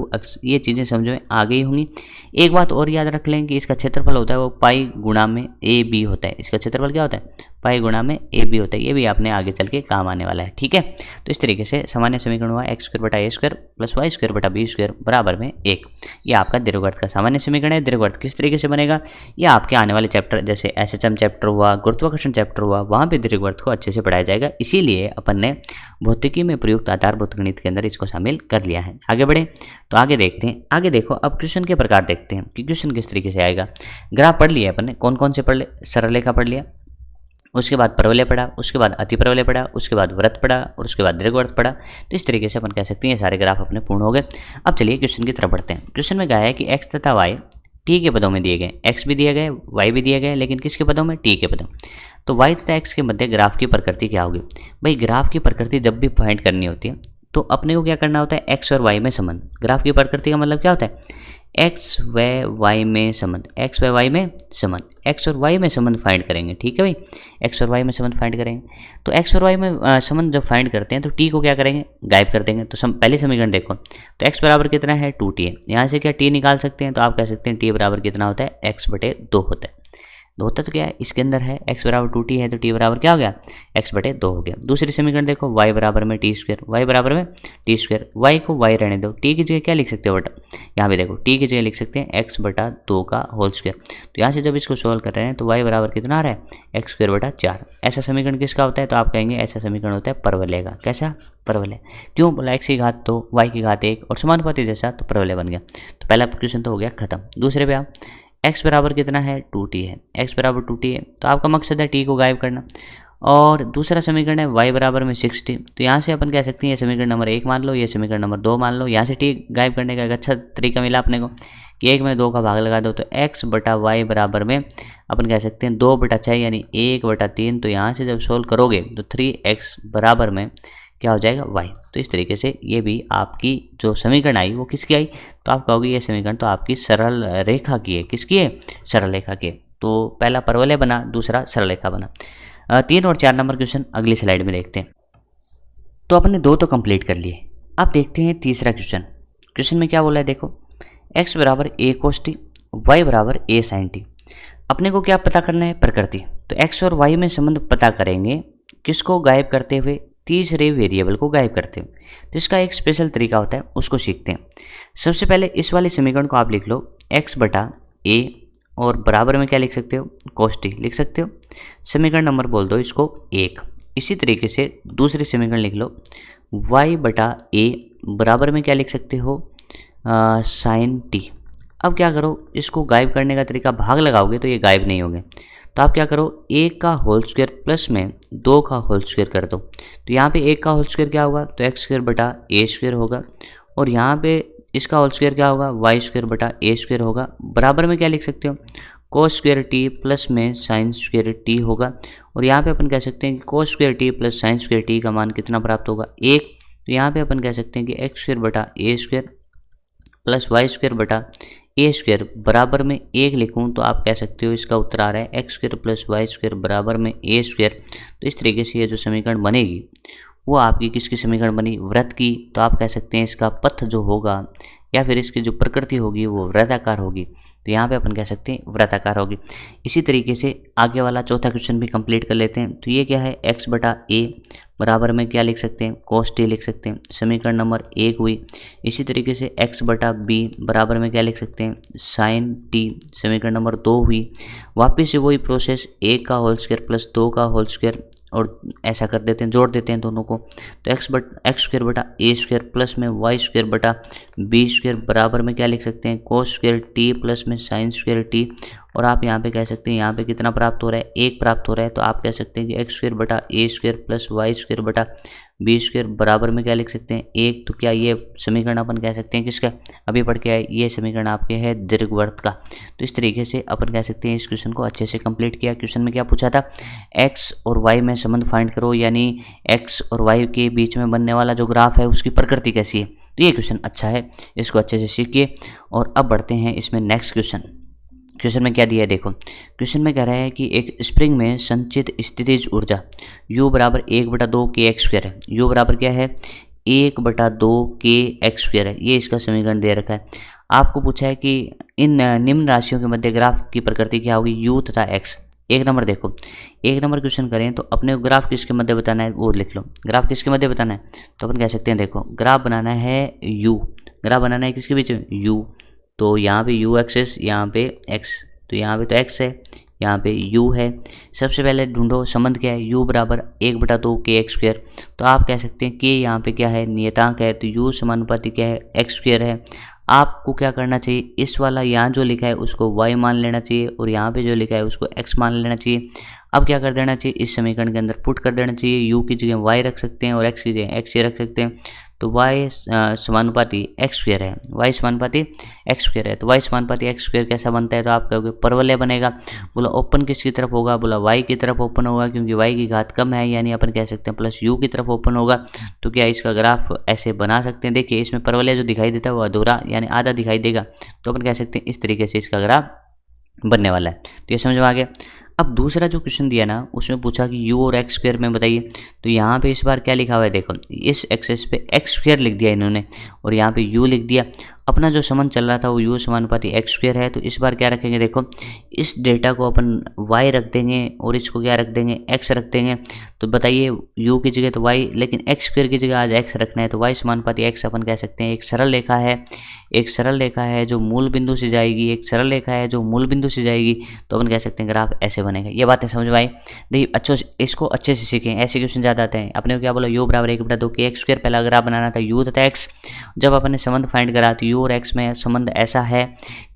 अक्ष। ये चीज़ें समझ में आ गई होंगी। एक बात और याद रख लें कि इसका क्षेत्रफल होता है वो पाई गुणा में ए बी होता है। इसका क्षेत्रफल क्या होता है, पाई गुणा में ए बी होता है। ये भी आपने आगे चल के काम आने वाला है। ठीक है, तो इस तरीके से सामान्य समीकरण हुआ x स्क्वायर बटा a square plus y square बटा बी स्क्वायर बराबर में 1। ये आपका दीर्घवृत्त का सामान्य समीकरण है। दीर्घवृत्त किस तरीके से बनेगा, ये आपके आने वाले चैप्टर जैसे SHM चैप्टर हुआ, गुरुत्वाकर्षण चैप्टर हुआ, वहाँ पे दीर्घवृत्त को अच्छे से पढ़ाया जाएगा। इसीलिए अपन ने भौतिकी में प्रयुक्त आधारभूत गणित के अंदर इसको शामिल कर लिया है। आगे बढ़े तो आगे देखते हैं। आगे देखो, अब क्वेश्चन के प्रकार देखते हैं कि क्वेश्चन किस तरीके से आएगा। ग्राफ पढ़ लिया अपन ने, कौन कौन से पढ़ ले, सरल रेखा पढ़ लिया, उसके बाद परवलय पड़ा, उसके बाद अति परवलय पड़ा, उसके बाद व्रत पड़ा और उसके बाद दीर्घव्रत पड़ा। तो इस तरीके से अपन कह सकते हैं ये सारे ग्राफ अपने पूर्ण हो गए। अब चलिए क्वेश्चन की तरफ बढ़ते हैं। क्वेश्चन में कहा है कि x तथा y t के पदों में दिए गए, x भी दिया गया है, y भी दिया गया है, लेकिन किसके पदों में? t के पदों। तो y तथा x के मध्य ग्राफ की प्रकृति क्या होगी? भाई ग्राफ की प्रकृति जब भी फाइंड करनी होती है तो अपने को क्या करना होता है? x और y में संबंध। ग्राफ की प्रकृति का मतलब क्या होता है? एक्स व वाई में संबंध, एक्स व वाई में संबंध, एक्स और वाई में संबंध फाइंड करेंगे। ठीक है भाई, एक्स और वाई में संबंध फाइंड करेंगे। तो एक्स और वाई में संबंध जब फाइंड करते हैं तो टी को क्या करेंगे? गायब कर देंगे। तो पहले समीकरण देखो, तो एक्स बराबर कितना है? 2t है। यहाँ से क्या टी निकाल सकते हैं? तो आप कह सकते हैं टी बराबर कितना होता है? x/2 होता है। दो होता तो क्या है? इसके अंदर है x बराबर 2t है, तो t बराबर क्या हो गया? x/2 हो गया। दूसरी समीकरण देखो, y बराबर में t², y बराबर में t², y को y रहने दो, t की जगह क्या लिख सकते हो बटा? यहाँ पे देखो t की जगह लिख सकते हैं x/2 का होल स्क्वायर। तो यहाँ से जब इसको सोल्व कर रहे हैं तो y बराबर कितना आ रहा है? x²/4। ऐसा समीकरण किसका होता है? तो आप कहेंगे ऐसा समीकरण होता है परवलय का। कैसा? परवलय। क्यों बोला? x की घात 2, y की घात 1 और समानुपाती जैसा, तो परवलय बन गया। तो पहला क्वेश्चन तो हो गया खत्म। दूसरे पे आप x बराबर कितना है? 2t है। x बराबर 2t है तो आपका मकसद है t को गायब करना। और दूसरा समीकरण है y बराबर में 60। तो यहाँ से अपन कह सकते हैं ये समीकरण नंबर 1 मान लो, ये समीकरण नंबर 2 मान लो। यहाँ से t गायब करने का एक अच्छा तरीका मिला अपने को कि 1 में 2 का भाग लगा दो, तो x/y बराबर में अपन कह सकते हैं 2/6 यानी 1/3। तो यहाँ से जब सोल्व करोगे तो 3x बराबर में क्या हो जाएगा? y। तो इस तरीके से ये भी आपकी जो समीकरण आई वो किसकी आई? तो आप कहोगे ये समीकरण तो आपकी सरल रेखा की है। किसकी है? सरल रेखा की है। तो पहला परवलय बना, दूसरा सरल रेखा बना। 3 और 4 नंबर क्वेश्चन अगली स्लाइड में देखते हैं। तो अपने 2 तो कंप्लीट कर लिए। अब देखते हैं तीसरा क्वेश्चन। क्वेश्चन में क्या बोला है देखो, x बराबर a cos t, y बराबर a sin t। अपने को क्या पता करना है? प्रकृति। तो x और y में संबंध पता करेंगे किसको गायब करते हुए? तीसरे वेरिएबल को गायब करते हैं। तो इसका एक स्पेशल तरीका होता है, उसको सीखते हैं। सबसे पहले इस वाले समीकरण को आप लिख लो x/a और बराबर में क्या लिख सकते हो? cos t लिख सकते हो। समीकरण नंबर बोल दो इसको 1। इसी तरीके से दूसरी समीकरण लिख लो y/a बराबर में क्या लिख सकते हो? sin t। अब क्या करो, इसको गायब करने का तरीका भाग लगाओगे तो ये गायब नहीं होंगे। तो आप क्या करो, 1 का होल स्क्वायर प्लस में 2 का होल स्क्वायर कर दो। तो यहाँ पे 1 का होल स्क्वायर क्या होगा? तो x² होगा। और यहाँ पे इसका होल स्क्वायर क्या होगा? y² होगा। बराबर में क्या लिख सकते हो? cos² प्लस में sin² होगा। और यहाँ पे अपन कह सकते हैं कि cos² प्लस sin² का मान कितना प्राप्त होगा? 1। तो यहाँ पे अपन कह सकते हैं कि x² प्लस y² बराबर में 1 लिखूँ तो आप कह सकते हो इसका उत्तर आ रहा है x² प्लस y² बराबर में a²। तो इस तरीके से ये जो समीकरण बनेगी वो आपकी किसकी समीकरण बनी? वृत्त की। तो आप कह सकते हैं इसका पथ जो होगा या फिर इसकी जो प्रकृति होगी वो वृत्ताकार होगी। तो यहाँ पे अपन कह सकते हैं वृत्ताकार होगी। इसी तरीके से आगे वाला चौथा क्वेश्चन भी कंप्लीट कर लेते हैं। तो ये क्या है? x/a बराबर में क्या लिख सकते हैं? cos t लिख सकते हैं। समीकरण नंबर 1 हुई। इसी तरीके से x/b बराबर में क्या लिख सकते हैं? sin t। समीकरण नंबर 2 हुई। वापिस से वही प्रोसेस 1 का होल स्क्वायर प्लस 2 का होल स्क्वायर और ऐसा कर देते हैं, जोड़ देते हैं दोनों को। तो x² प्लस में y² बराबर में क्या लिख सकते हैं? cos² प्लस में sin² और आप यहाँ पे कह सकते हैं यहाँ पे कितना प्राप्त हो रहा है? 1 प्राप्त हो रहा है। तो आप कह सकते हैं कि x² प्लस y² बराबर में क्या लिख सकते हैं? 1। तो क्या ये समीकरण अपन कह सकते हैं किसका? अभी पढ़ के आए, ये समीकरण आपके है दीर्घवृत्त का। तो इस तरीके से अपन कह सकते हैं इस क्वेश्चन को अच्छे से कंप्लीट किया। क्वेश्चन में क्या पूछा था? x और y में संबंध फाइंड करो, यानी x और y के बीच में बनने वाला जो ग्राफ है उसकी प्रकृति कैसी है। तो ये क्वेश्चन अच्छा है, इसको अच्छे से सीखिए। और अब बढ़ते हैं इसमें नेक्स्ट क्वेश्चन। क्वेश्चन में क्या दिया है देखो। क्वेश्चन में कह रहा है कि एक स्प्रिंग में संचित स्थितिज ऊर्जा U बराबर 1/2 kx² है। U बराबर क्या है? 1/2 kx² है। ये इसका समीकरण दे रखा है। आपको पूछा है कि इन निम्न राशियों के मध्य ग्राफ की प्रकृति क्या होगी? U तथा x। 1 नंबर देखो, 1 नंबर क्वेश्चन करें तो अपने को ग्राफ किसके मध्य बताना है वो लिख लो। ग्राफ किसके मध्य बताना है? तो अपन कह सकते हैं देखो, ग्राफ बनाना है U। ग्राफ बनाना है किसके बीच में? U। तो यहाँ पे u एक्सेस, यहाँ पे x। तो यहाँ पे तो x है, यहाँ पे u है। सबसे पहले ढूंढो संबंध क्या है? u बराबर 1/2 kx²। तो आप कह सकते हैं कि यहाँ पे क्या है? नियतांक है। तो u समानुपाती क्या है? x² है। आपको क्या करना चाहिए? इस वाला यहाँ जो लिखा है उसको y मान लेना चाहिए और यहाँ पे जो लिखा है उसको x मान लेना चाहिए। अब क्या कर देना चाहिए, इस समीकरण के अंदर पुट कर देना चाहिए, यू की जगह वाई रख सकते हैं और एक्स की जगह एक्स रख सकते हैं। तो वाई समानुपाती एक्स स्क्वायर है, वाई समानुपाती एक्स स्क्वायर है, तो वाई समानुपाती एक्स स्क्वायर कैसा बनता है, तो आप कहोगे परवलय बनेगा। बोला ओपन किसकी तरफ होगा, बोला वाई की तरफ ओपन होगा, क्योंकि वाई की घात कम है, यानी अपन कह सकते हैं प्लस यू की तरफ ओपन होगा। तो क्या इसका ग्राफ ऐसे बना सकते हैं, देखिए इसमें परवलय जो दिखाई देता है वो अधूरा यानी आधा दिखाई देगा, तो अपन कह सकते हैं इस तरीके से इसका ग्राफ बनने वाला है। तो ये समझ में आ गया। अब दूसरा जो क्वेश्चन दिया ना उसमें पूछा कि u और एक्स स्क्वायर में बताइए, तो यहाँ पे इस बार क्या लिखा हुआ है, देखो इस एक्सेस पे एक्स स्क्वायर लिख दिया इन्होंने और यहाँ पे u लिख दिया। अपना जो संबंध चल रहा था वो u समानुपाती एक्स स्क्वायर है, तो इस बार क्या रखेंगे, देखो इस डेटा को अपन y रख देंगे और इसको क्या रख देंगे, x रख देंगे। तो बताइए u की जगह तो y, लेकिन एक्स स्क्वायर की जगह आज x रखना है, तो y समानुपाती x अपन कह सकते हैं एक सरल रेखा है, एक सरल रेखा है जो मूल बिंदु से जाएगी, एक सरल रेखा है जो मूल बिंदु से जाएगी, तो अपन कह सकते हैं ग्राफ ऐसे बनेगा। ये बातें समझ में आई। देखिए अच्छो इसको अच्छे से सीखें, ऐसे क्वेश्चन ज़्यादा आते हैं। अपने को क्या बोला, u बराबर 1/2 के एक्स स्क्वायर पहला ग्राफ बनाना था u तथा x। जब अपन ने संबंध फाइंड करा तो u और x में संबंध ऐसा है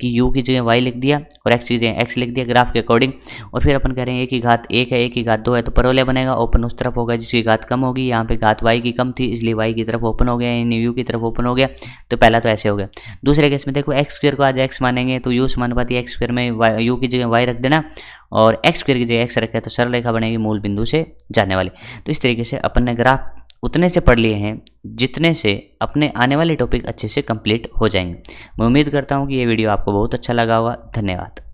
कि u की जगह y लिख दिया और x की जगह x लिख दिया ग्राफ के अकॉर्डिंग, और फिर अपन कह रहे हैं एक की घात 1 है, एक की घात 2 है, तो परवलय बनेगा। ओपन उस तरफ होगा जिसकी घात कम होगी, यहाँ पे घात y की कम थी इसलिए y की तरफ ओपन हो गया, यानी u की तरफ ओपन हो गया। तो पहला तो ऐसे हो गया। दूसरे केस में देखो एक्स स्क्वायर को आज x मानेंगे, तो u समानुपाती एक्स स्क्वायर में u की जगह y रख देना और एक्स स्क्वायर की जगह x रखा है, तो सरल रेखा बनेगी मूल बिंदु से जाने वाली। तो इस तरीके से अपन ने ग्राफ उतने से पढ़ लिए हैं जितने से अपने आने वाले टॉपिक अच्छे से कंप्लीट हो जाएंगे। मैं उम्मीद करता हूँ कि ये वीडियो आपको बहुत अच्छा लगा होगा। धन्यवाद।